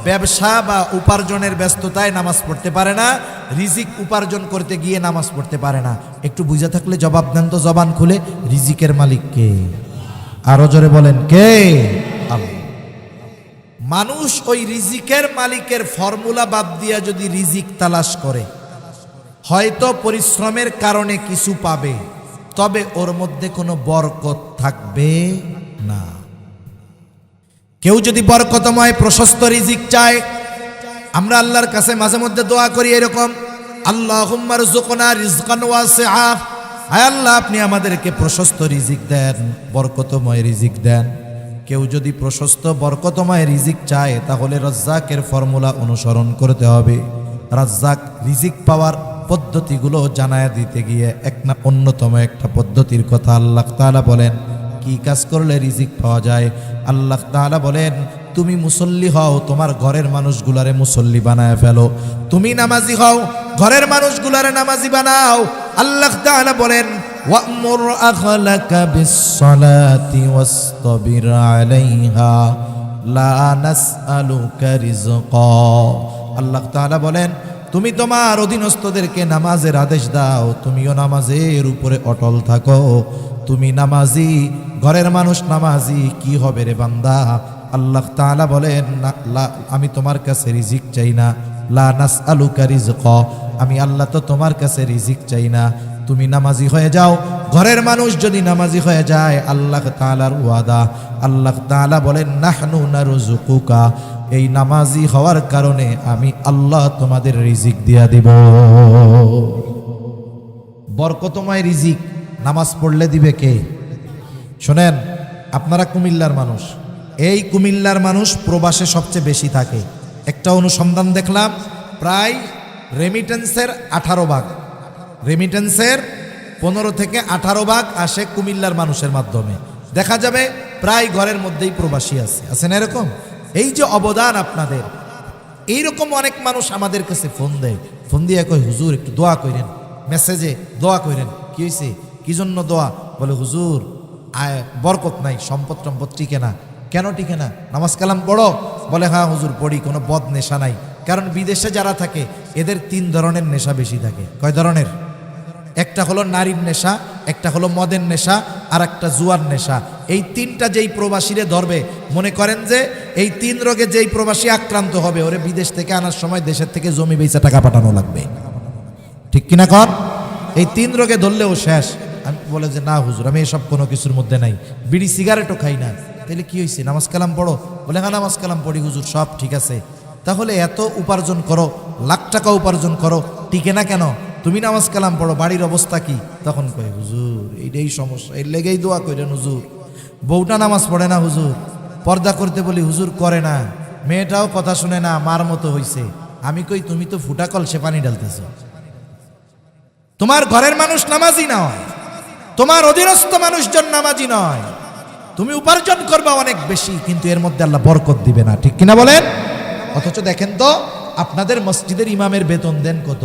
ব্যবসা বা উপার্জনের ব্যস্ততায় নামাজ পড়তে পারে না, রিজিক উপার্জন করতে গিয়ে নামাজ পড়তে পারে না। একটু বুঝে থাকলে জবাব দেন তো জবান খুলে, রিজিকের মালিক কে? আরো জোরে বলেন, কে? আল্লাহ। মানুষ ওই রিজিকের মালিকের ফর্মুলা বাদ দিয়া যদি রিজিক তালাশ করে, হয়তো পরিশ্রমের কারণে কিছু পাবে, তবে ওর মধ্যে কোনো বরকত থাকবে না। কেউ যদি বরকতময় প্রশস্ত রিজিক চায়, আমরা আল্লাহর কাছে মাঝে মধ্যে দোয়া করি এরকম, আল্লাহুম্মা রযুকনা রিজকান ওয়াসিআ, আয় আল্লাহ আপনি আমাদেরকে প্রশস্ত রিজিক দেন, বরকতময় রিজিক দেন। কেউ যদি প্রশস্ত বরকতময় রিজিক চায়, তাহলে রাজ্জাকের ফর্মুলা অনুসরণ করতে হবে। রাজ্জাক রিজিক পাওয়ার পদ্ধতিগুলো জানায় দিতে গিয়ে অন্যতম একটা পদ্ধতির কথা আল্লাহ তাআলা বলেন। কি কাজ করলে রিজিক পাওয়া যায়? আল্লাহ তাআলা বলেন, তুমি মুসল্লি হও, তোমার ঘরের মানুষগুলারে মুসল্লি বানায় ফেলো। তুমি নামাজি হও, ঘরের মানুষগুলারে নামাজি বানাও। আল্লাহ তাআলা বলেন, ওয়া'মুর আহলাকা বিস-সালাতি ওয়াসতাবির আলাইহা লা নাসআলুকা রিজকা। আল্লাহ তাআলা বলেন, তুমি তোমার অধীনস্থদেরকে নামাজের আদেশ দাও, তুমিও নামাজের উপরে অটল থাকো। তুমি নামাজি, ঘরের মানুষ নামাজি, কি হবে রে বান্দা? আল্লাহ তাআলা বলেন, আমি তোমার কাছে রিজিক চাই না, লা নাসআলুকা রিজকা, আমি আল্লাহ তো তোমার কাছে রিজিক চাই না। তুমি নামাজি হয়ে যাও, ঘরের মানুষ যদি নামাজি হয়ে যায়, আল্লাহ তাআলার ওয়াদা, আল্লাহ তাআলা বলেন, নাহনু নারযুকুকা, এই নামাজি হওয়ার কারণে আমি আল্লাহ তোমাদের রিজিক দিয়া দিব। বরকতময় রিজিক নামাজ পড়লে দিবে কে? শোনেন, আপনারা কুমিল্লার মানুষ, এই কুমিল্লার মানুষ প্রবাসে সবচেয়ে বেশি থাকে। একটা অনুসন্ধান দেখলাম, প্রায় রেমিটেন্সের 18 ভাগ, রেমিটেন্সের 15 থেকে 18 ভাগ আসে কুমিল্লার মানুষের মাধ্যমে। দেখা যাবে প্রায় ঘরের মধ্যেই প্রবাসী আছে না এরকম? এই যে অবদান আপনাদের, এইরকম অনেক মানুষ আমাদের কাছে ফোন দেয়, ফোন দিয়ে কয়, হুজুর একটু দোয়া করেন, মেসেজে দোয়া করেন। কি হয়েছে? কি জন্য দোয়া? বলে হুজুর বরকত নাই, সম্পদ টম্পদ টিকে না। কেন টিকে না? নামাজ কালাম পড়ো? বলে হ্যাঁ হুজুর পড়ি, কোনো বদ নেশা নাই। কারণ বিদেশে যারা থাকে এদের 3 ধরনের নেশা বেশি থাকে। কয় ধরনের? একটা হলো নারীর নেশা, একটা হলো মদের নেশা, আর একটা জুয়ার নেশা। এই 3টা যেই প্রবাসীরে ধরবে, মনে করেন যে এই 3 রোগে যেই প্রবাসী আক্রান্ত হবে, ওরে বিদেশ থেকে আনার সময় দেশের থেকে জমি বেচা টাকা পাঠানো লাগবে, ঠিক কিনা কর? এই 3 রোগে ধরলেও শেষ। আমি বলে যে না হুজুর, আমি এসব কোনো কিছুর মধ্যে নাই, বিড়ি সিগারেটও খাই না। তাহলে কি হয়েছে? নামাজ কালাম পড়ো? বলে হ্যাঁ নামাজ কালাম পড়ি হুজুর, সব ঠিক আছে। তাহলে এত উপার্জন করো, লাখ টাকা উপার্জন করো, টিকে না কেন? তুমি নামাজ কালাম পড়ো, বাড়ির অবস্থা কি? তখন কয় হুজুর এইটাই সমস্যা, এর লেগেই দোয়া করেন হুজুর। বউটা নামাজ পড়ে না হুজুর, পর্দা করতে বলি হুজুর করে না, মেয়েটাও কথা শুনে না, মার মতো হইছে। আমি কই তুমি তো ফুটা কলসে পানি ঢালতেছ। তোমার ঘরের মানুষ নামাজি নয়, তোমার অধীনস্থ মানুষজন নামাজি নয়। তুমি উপার্জন করবা অনেক বেশি, কিন্তু এর মধ্যে আল্লাহ বরকত দিবে না, ঠিক কিনা বলেন? অথচ দেখেন তো আপনাদের মসজিদের ইমামের বেতন দেন কত?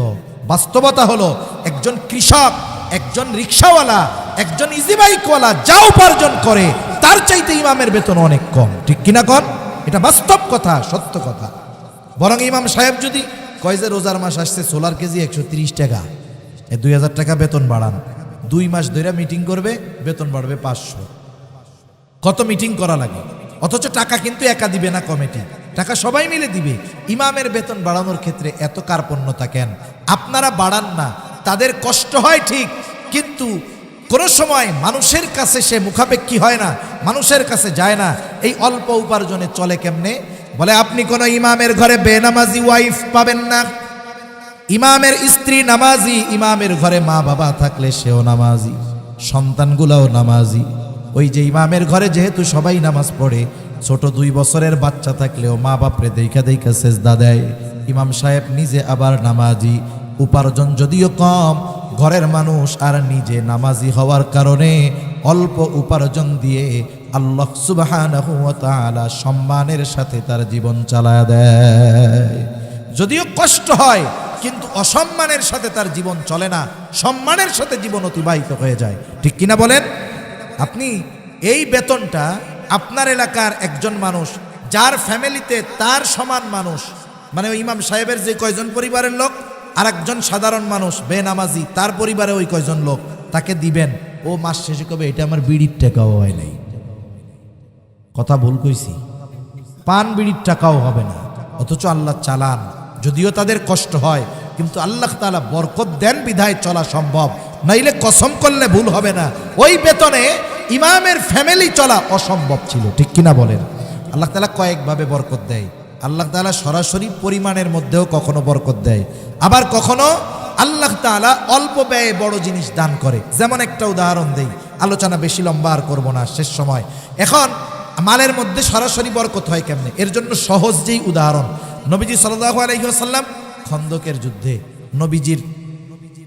বাস্তবতা হলো একজন কৃষক, একজন রিক্সাওয়ালা, একজন ইজি বাইকওয়ালা যা উপার্জন করে তার চাইতে ইমামের বেতন অনেক কম, ঠিক কিনা কন? এটা বাস্তব কথা, সত্য কথা। বরং ইমাম সাহেব যদি কয় যে রোজার মাস আসছে, সোলার কেজি 130 টাকা, 2000 টাকা বেতন বাড়ান, 2 মাস ধরে মিটিং করবে, বেতন বাড়বে 500। কত মিটিং করা লাগে? অথচ টাকা কিন্তু একা দিবে না কমিটি, টাকা সবাই মিলে দিবে। ইমামের বেতন বাড়ানোর ক্ষেত্রে এত কার্পণ্যতা কেন? আপনারা বাড়ান না, তাদের কষ্ট হয় ঠিক, কিন্তু কোনো সময় মানুষের কাছে সে মুখাপেক্ষী হয় না, মানুষের কাছে যায় না। এই অল্প উপার্জনে চলে কেমনে? বলে আপনি কোনো ইমামের ঘরে বেনামাজি ওয়াইফ পাবেন না। ইমামের স্ত্রী নামাজি, ইমামের ঘরে মা বাবা থাকলে সেও নামাজি, সন্তানগুলাও নামাজি। ওই যে ইমামের ঘরে যেহেতু সবাই নামাজ পড়ে, ছোট 2 বছরের বাচ্চা থাকলেও মা বাপরে দেখা দেখা সেজদা দেয়। ইমাম সাহেব নিজে আবার নামাজি, উপার্জন যদিও কম, ঘরের মানুষ আর নিজে নামাজি হওয়ার কারণে অল্প উপার্জন দিয়ে আল্লাহ সুবহানাহু ওয়া তাআলা সম্মানের সাথে তার জীবন চালায় দেয়। যদিও কষ্ট হয় কিন্তু অসম্মানের সাথে তার জীবন চলে না, সম্মানের সাথে জীবন অতিবাহিত হয়ে যায়। ঠিক কিনা বলেন? আপনি এই বেতনটা আপনার এলাকার একজন মানুষ যার ফ্যামিলিতে তার সমান মানুষ, মানে ওই ইমাম সাহেবের যে কয়জন পরিবারের লোক আর একজন সাধারণ মানুষ বেনামাজি তার পরিবারে ওই কয়জন লোক, তাকে দিবেন, ও মাস শেষে কবে এটা আমার বিড়ির টাকাও হয় নাই। কথা ভুল কইছি? পান বিড়ির টাকাও হবে না, অথচ আল্লাহ চালান। যদিও তাদের কষ্ট হয় কিন্তু আল্লাহ তাআলা বরকত দেন বিধায় চলা সম্ভব, নাইলে কসম করলে ভুল হবে না ওই বেতনে ইমামের ফ্যামিলি চলা অসম্ভব ছিল। ঠিক কিনা বলেন? আল্লাহ তাআলা কয়েকভাবে বরকত দেয়। আল্লাহ তাআলা সরাসরি পরিমাণের মধ্যেও কখনো বরকত দেয়, আবার কখনো আল্লাহ তাআলা অল্প ব্যয়ে বড় জিনিস দান করে। যেমন একটা উদাহরণ দেই, আলোচনা বেশি লম্বা আর করবো না, শেষ সময়। এখন মালের মধ্যে সরাসরি বরকত হয় কেমনে, এর জন্য সহজ যেই উদাহরণ, নবীজি সাল্লাল্লাহু আলাইহি ওয়াসাল্লাম খন্দকের যুদ্ধে নবীজির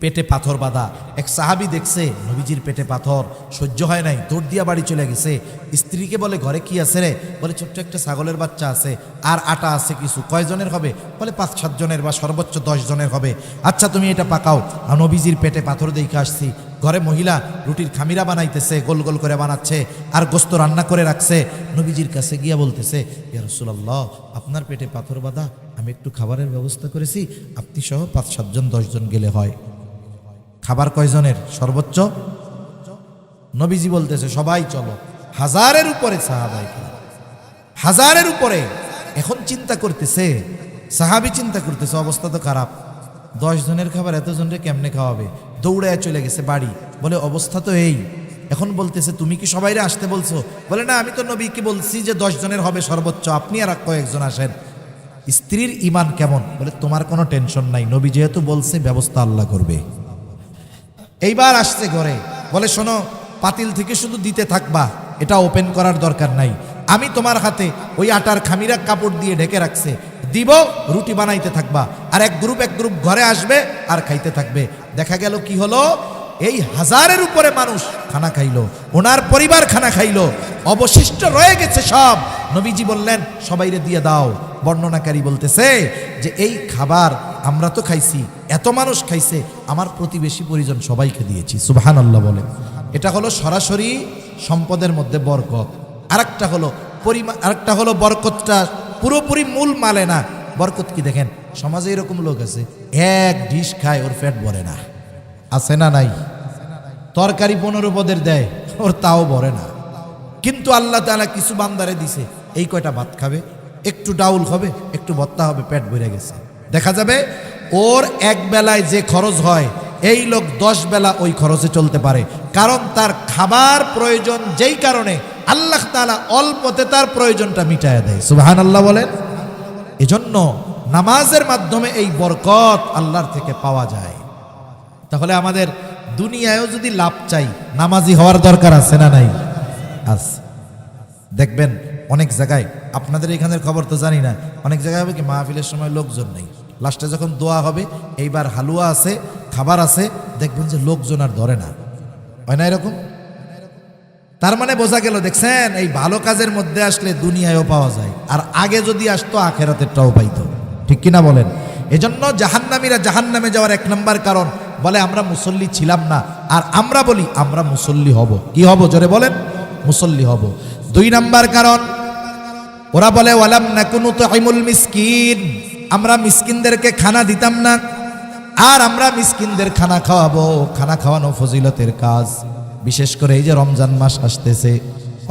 পেটে পাথর বাঁধা, এক সাহাবী দেখছে নবীজির পেটে পাথর, সহ্য হয় নাই, দৌড় দিয়া বাড়ি চলে গেছে। স্ত্রীকে বলে ঘরে কি আছে রে? বলে ছোট্ট একটা ছাগলের বাচ্চা আছে আর আটা আছে কিছু। কয়জনের হবে? বলে 5-7 জনের বা সর্বোচ্চ 10 জনের হবে। আচ্ছা তুমি এটা পাকাও। আর নবীজির পেটে পাথর দেখে আসছি। ঘরে মহিলা রুটির খামিরা বানাইতেছে, গোল গোল করে বানাচ্ছে আর গোস্ত রান্না করে রাখছে। নবীজির কাছে গিয়া বলতেছে, ইয়া রাসূলুল্লাহ, আপনার পেটে পাথর বাঁধা, আমি একটু খাবারের ব্যবস্থা করেছি, আপনি সহ 5-7 জন 10 জন গেলে হয়। খাবার কয়জনের? সর্বোচ্চ। নবীজি বলতেছে সবাই চলো। 1000-এর উপরে সাহাবায়ে কেরাম, 1000-এর উপরে। এখন চিন্তা করতেছে সাহাবী, চিন্তা করতেছে অবস্থা তো খারাপ, 10 জনের খাবার এতজনকে কেমনে খাওয়াবে? দৌড়ায় চলে গেছে বাড়ি, বলে অবস্থা তো এই। এখন বলতেছে তুমি কি সবাইরে আসতে বলছো? বলে না, আমি তো নবীকে বলছি যে 10 জনের হবে সর্বোচ্চ, আপনি আর কয়েকজন আসেন। স্ত্রীর ঈমান কেমন? বলে তোমার কোনো টেনশন নাই, নবী যেহেতু বলছে ব্যবস্থা আল্লাহ করবে। এইবার আসছে ঘরে, বলে শোনো, পাতিল থেকে শুধু দিতে থাকবা, এটা ওপেন করার দরকার নাই। আমি তোমার হাতে ওই আটার খামিরা কাপড় দিয়ে ঢেকে রাখছে, দিব, রুটি বানাইতে থাকবা, আর এক গ্রুপ ঘরে আসবে আর খাইতে থাকবে। দেখা গেল কি হলো, এই 1000-এর উপরে মানুষ খানা খাইলো, ওনার পরিবার খানা খাইলো, অবশিষ্ট রয়ে গেছে সব। নবীজি বললেন সবাইরে দিয়ে দাও। বর্ণনাকারী বলতেছে যে এই খাবার আমরা তো খাইছি, এত মানুষ খাইছে, আমার প্রতিবেশী পরিজন সবাইকে দিয়েছি। সুবহানাল্লাহ বলে। এটা হলো সরাসরি সম্পদের মধ্যে বরকত। আরেকটা হলো পরিমাণ, আরেকটা হলো বরকতটা পুরোপুরি মূল মালে না। বরকত কি দেখেন, সমাজে এরকম লোক আছে, এক ডিশ খায় ওর পেট ভরে না, আছে না নাই? তরকারি 15 পদের দেয়, ওর তাও ভরে না। কিন্তু আল্লাহ তাআলা কিছু বান্দারে দিছে, এই কয়টা ভাত খাবে, একটু ডাউল হবে, একটু ভর্তা হবে, পেট ভরে গেছে। দেখা যাবে ওর এক বেলায় যে খরচ হয়, এই লোক 10 বেলা ওই খরচে চলতে পারে, কারণ তার খাবার প্রয়োজন, যেই কারণে আল্লাহ তাআলা অল্পতে তার প্রয়োজনটা মিটায় দেয়। সুবহানাল্লাহ বলেন। এজন্য নামাজের মাধ্যমে এই বরকত আল্লাহর থেকে পাওয়া যায়। তাহলে আমাদের দুনিয়ায়ও যদি লাভ চাই, নামাজি হওয়ার দরকার আছে না নাই? আছে। দেখবেন অনেক জায়গায়, আপনাদের এখানের খবর তো জানি না, অনেক জায়গায় হবে কি মাহফিলের সময় লোকজন নেই, লাস্টে যখন দোয়া হবে, এইবার হালুয়া আছে, খাবার আছে, দেখবেন যে লোকজন আর ধরে না, হয় না এরকম? তার মানে বোঝা গেল, দেখছেন, এই ভালো কাজের মধ্যে আসলে দুনিয়ায়ও পাওয়া যায়, আর আগে যদি আসতো আখেরাতেরটাও পাইতো। ঠিক কিনা বলেন? এজন্য জাহান্নামীরা জাহান্নামে যাওয়ার 1 নম্বর কারণ, বলে আমরা মুসল্লি ছিলাম না, আর আমরা বলি আমরা মুসল্লি হব। কি হব? জোরে বলেন। মুসল্লি হব। 2 নম্বর কারণ, ওরা বলে ওয়ালাম নাকুনু তুইমুল মিসকিন, আমরা মিসকিনদেরকে খানা দিতাম না, আর আমরা মিসকিনদের খানা খাওয়াবো। খানা খাওয়ানো ফজিলতের কাজ। বিশেষ করে এই যে রমজান মাস আসতেছে,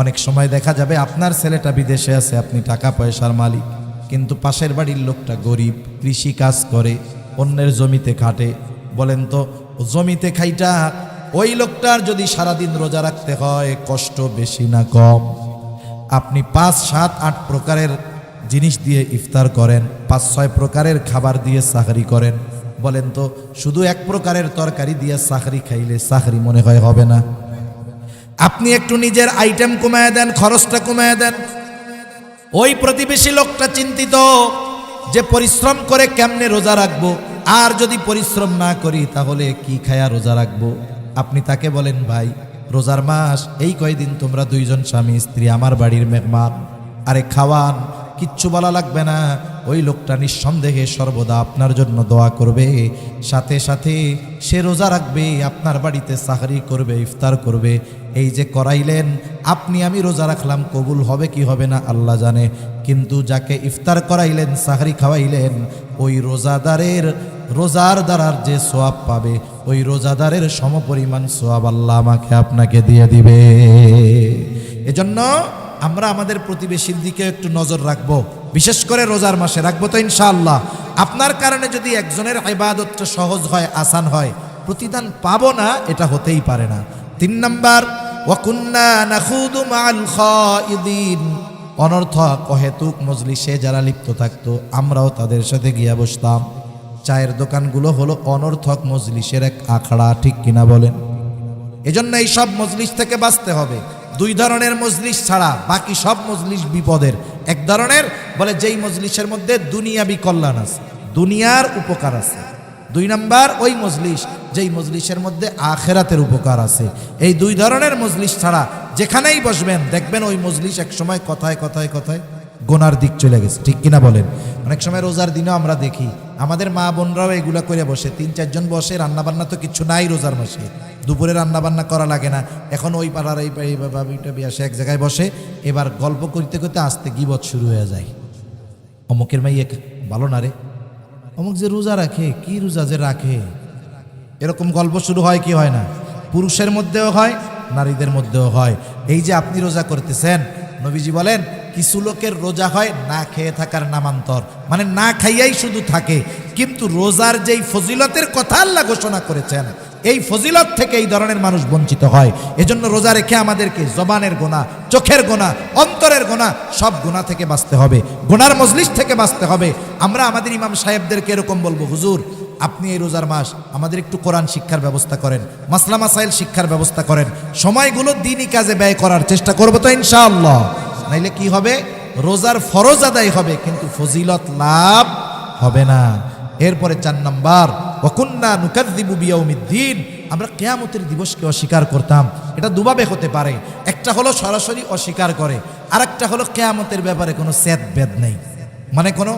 অনেক সময় দেখা যাবে আপনার ছেলেটা বিদেশে আছে, আপনি টাকা পয়সার মালিক, কিন্তু পাশের বাড়ির লোকটা গরিব, কৃষি কাজ করে, অন্যের জমিতে খাটে। বলেন তো, জমিতে খাইটা ওই লোকটার যদি সারাদিন রোজা রাখতে হয়, কষ্ট বেশি না কম? আপনি 5, 7, 8 প্রকারের জিনিস দিয়ে ইফতার করেন, 5-6 প্রকারের খাবার দিয়ে সাহরি করেন, বলেন তো শুধু 1 প্রকারের তরকারি দিয়ে সাহরি খাইলে সাহরি মনে হয় হবে না? আপনি একটু নিজের আইটেম কমায় দেন, খরচটা কমায় দেন, ওই প্রতিবেশী লোকটা চিন্তিত যে পরিশ্রম করে কেমনে রোজা রাখবো, আর যদি পরিশ্রম না করি তাহলে কি খায়া রোজা রাখবো। আপনি তাকে বলেন, ভাই রোজার মাস, এই কয়দিন তোমরা দুইজন স্বামী স্ত্রী আমার বাড়ির মেহমান, আরে খাওয়ান, কিচ্ছু বলা লাগবে না। ওই লোকটা নিঃসন্দেহে সর্বদা আপনার জন্য দোয়া করবে, সাথে সাথে সে রোজা রাখবে, আপনার বাড়িতে সাহরি করবে, ইফতার করবে। এই যে করাইলেন, আপনি আমি রোজা রাখলাম, কবুল হবে কি হবে না আল্লাহ জানে, কিন্তু যাকে ইফতার করাইলেন, সাহরি খাওয়াইলেন, ওই রোজার দ্বারার যে সোয়াব পাবে, ওই রোজাদারের সমপরিমাণ সোয়াব আল্লাহ আমাকে আপনাকে দিয়ে দিবে। এজন্য আমরা আমাদের প্রতিবেশীর দিকে একটু নজর রাখবো, বিশেষ করে রোজার মাসে রাখবো তো ইনশাআল্লাহ। আপনার কারণে যদি একজনের ইবাদতটা সহজ হয়, আসান হয়, প্রতিদান পাবো না এটা হতেই পারে না। 3 নাম্বার, ওয়া কুন্না নাখুদু মাআল খাইদিন, অনর্থক অহেতুক মজলিসে যারা লিপ্ত থাকতো আমরাও তাদের সাথে গিয়া বসতাম। চায়ের দোকানগুলো হলো অনর্থক মজলিসের এক আখড়া, ঠিক কিনা বলেন? এজন্য এই সব মজলিস থেকে বাঁচতে হবে। 2 ধরনের মজলিস ছাড়া বাকি সব মজলিস বিপদের। এক ধরনের বলে যেই মজলিসের মধ্যে দুনিয়াবি কল্যাণ আছে, দুনিয়ার উপকার আছে। 2 নাম্বার ওই মজলিস যেই মজলিসের মধ্যে আখেরাতের উপকার আছে। এই 2 ধরনের মজলিস ছাড়া যেখানেই বসবেন দেখবেন ওই মজলিস একসময় কথায় কথায় কথায় গোনার দিক চলে গেছে, ঠিক কিনা বলেন? অনেক সময় রোজার দিনেও আমরা দেখি আমাদের মা বোনরাও এগুলা করে বসে, 3-4 জন বসে, রান্নাবান্না তো কিচ্ছু নাই রোজার মাসে, দুপুরে রান্নাবান্না করা লাগে না। এখন ওই পাড়ার এই বাবিটা বিয়াসে এক জায়গায় বসে, এবার গল্প করতে করতে আস্তে গিবত শুরু হয়ে যায়। অমুকের মাইয়া ভালো না রে, অমুক যে রোজা রাখে, কি রোজা যে রাখে, এরকম গল্প শুরু হয় কি হয় না? পুরুষের মধ্যেও হয়, নারীদের মধ্যেও হয়। এই যে আপনি রোজা করতেছেন, নবীজি বলেন কিছু লোকের রোজা হয় না খেয়ে থাকার নামান্তর, মানে না খাইয়াই শুধু থাকে, কিন্তু রোজার যেই ফজিলতের কথা আল্লাহ ঘোষণা করেছেন, এই ফজিলত থেকে এই ধরনের মানুষ বঞ্চিত হয়। এজন্য রোজা রেখে আমাদেরকে জবানের গোনা, চোখের গোনা, অন্তরের গোনা, সব গোনা থেকে বাঁচতে হবে, গোনার মজলিস থেকে বাঁচতে হবে। আমরা আমাদের ইমাম সাহেবদেরকে এরকম বলবো, হুজুর আপনি এই রোজার মাস আমাদের একটু কোরআন শিক্ষার ব্যবস্থা করেন, মাসলা মাসাইল শিক্ষার ব্যবস্থা করেন, সময়গুলো দিনই কাজে ব্যয় করার চেষ্টা করবো তো ইনশাআল্লাহ। নাইলে কি হবে? রোজার ফরজ আদায় হবে কিন্তু ফজিলত লাভ হবে না। এরপরে 4 নাম্বার, ওয়া কুন্না নুকাযযিবু বিয়াউমিদ্দিন, আমরা কিয়ামতের দিবসকে অস্বীকার করতাম। এটা দুভাবে হতে পারে, একটা হলো সরাসরি অস্বীকার করে, আর একটা হলো কিয়ামতের ব্যাপারে কোনো সেদ বেদ নেই, মানে কোনো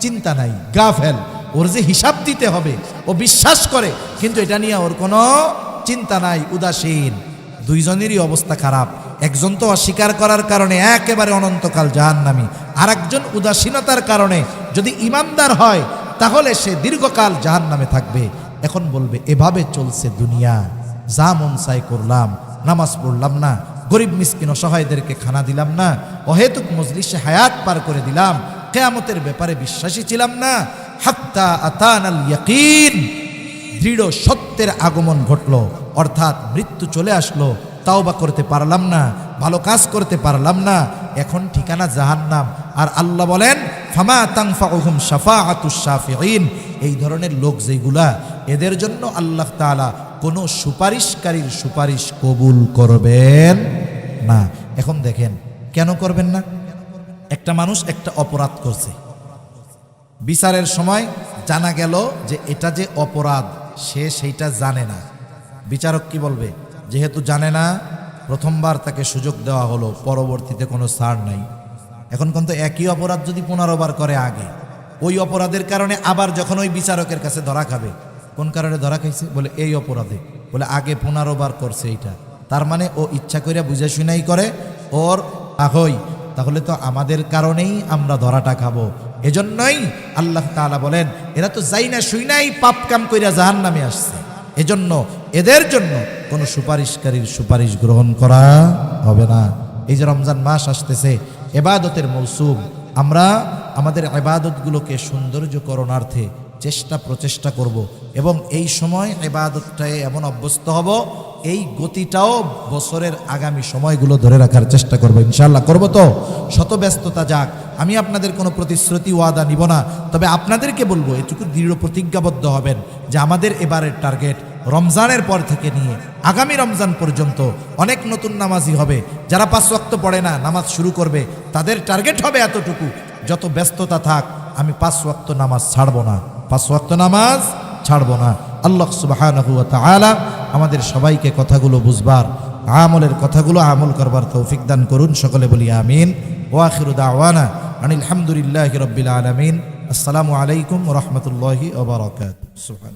চিন্তা নাই, গাফেল, ওর যে হিসাব দিতে হবে ও বিশ্বাস করে, কিন্তু এটা নিয়ে ওর কোনো চিন্তা নাই, উদাসীন। 2 জনেরই অবস্থা খারাপ। একজন তো অস্বীকার করার কারণে একেবারে অনন্তকাল জাহান্নামী, আর একজন উদাসীনতার কারণে যদি ইমানদার হয় তাহলে সে দীর্ঘকাল জাহান্নামে থাকবে। এখন বলবে এভাবে চলছে দুনিয়া, যা মন চাই করলাম, নামাজ পড়লাম না, গরিব মিসকিন অসহায়দেরকে খানা দিলাম না, অহেতুক মজলিসে হায়াত পার করে দিলাম, কিয়ামতের ব্যাপারে বিশ্বাসী ছিলাম না, হাত্তা আতানাল ইয়াকিন, দৃঢ় সত্যের আগমন ঘটলো, অর্থাৎ মৃত্যু চলে আসলো, তাওবা করতে পারলাম না, ভালো কাজ করতে পারলাম না, এখন ঠিকানা জাহান্নাম। আর আল্লাহ বলেন ফামা তানফাউহুম শাফাআতুশ শাফিঈন, এই ধরনের লোক যেগুলা, এদের জন্য আল্লাহ তাআলা কোনো সুপারিশকারীর সুপারিশ কবুল করবেন না। এখন দেখেন কেন করবেন না? একটা মানুষ একটা অপরাধ করছে, বিচারের সময় জানা গেল যে এটা যে অপরাধ সে সেইটা জানে না। বিচারক কি বলবে? যেহেতু জানে না, প্রথমবার তাকে সুযোগ দেওয়া হলো, পরবর্তীতে কোনো ছাড় নাই। এখন কিন্তু একই অপরাধ যদি 15 বার করে আগে, ওই অপরাধের কারণে আবার যখন ওই বিচারকের কাছে ধরা খাবে, কোন কারণে ধরা খাইছে? বলে এই অপরাধে, বলে আগে 15 বার করছে এইটা, তার মানে ও ইচ্ছা করে বুঝে শুনাই করে, ওর আহই, তাহলে তো আমাদের কারণেই আমরা ধরাটা খাবো। এজন্যই আল্লাহ তাআলা বলেন এরা তো যাই না শুই নাই পাপ কাম কইরা জাহান্নামে আসছে, এজন্য এদের জন্য কোনো সুপারিশকারীর সুপারিশ গ্রহণ করা হবে না। এই যে রমজান মাস আসতেছে, ইবাদতের মৌসুম, আমরা আমাদের ইবাদতগুলোকে সৌন্দর্যকরণার্থে প্রচেষ্টা করব এবং এই সময় ইবাদতটায় এমন অভ্যস্ত হব, এই গতিটাও বছরের আগামী সময়গুলো ধরে রাখার চেষ্টা করব ইনশাআল্লাহ। করব তো? শত ব্যস্ততা যাক, আমি আপনাদের কোনো প্রতিশ্রুতি ওয়াদা নিব না, তবে আপনাদেরকে বলবো এটুকু দৃঢ় প্রতিজ্ঞাবদ্ধ হবেন যে আমাদের এবারের টার্গেট রমজানের পর থেকে নিয়ে আগামী রমজান পর্যন্ত অনেক নতুন নামাজি হবে, যারা 5 ওয়াক্ত পড়ে না নামাজ শুরু করবে, তাদের টার্গেট হবে এতটুকু, যত ব্যস্ততা থাক আমি 5 ওয়াক্ত নামাজ ছাড়বো না, 5 ওয়াক্ত নামাজ ছাড়বো না। আল্লাহ সুবহানাহু ওয়া তাআলা আমাদের সবাইকে কথাগুলো বুঝবার, আমলের কথাগুলো আমল করবার তৌফিক দান করুন। সকলে বলি আমিন। ওয়া আখিরু দাওয়ানা আনিল হামদুলিল্লাহি রাব্বিল আলামিন। আসসালামু আলাইকুম ওয়া রাহমাতুল্লাহি ওয়া বারাকাতুহু। সুবহান।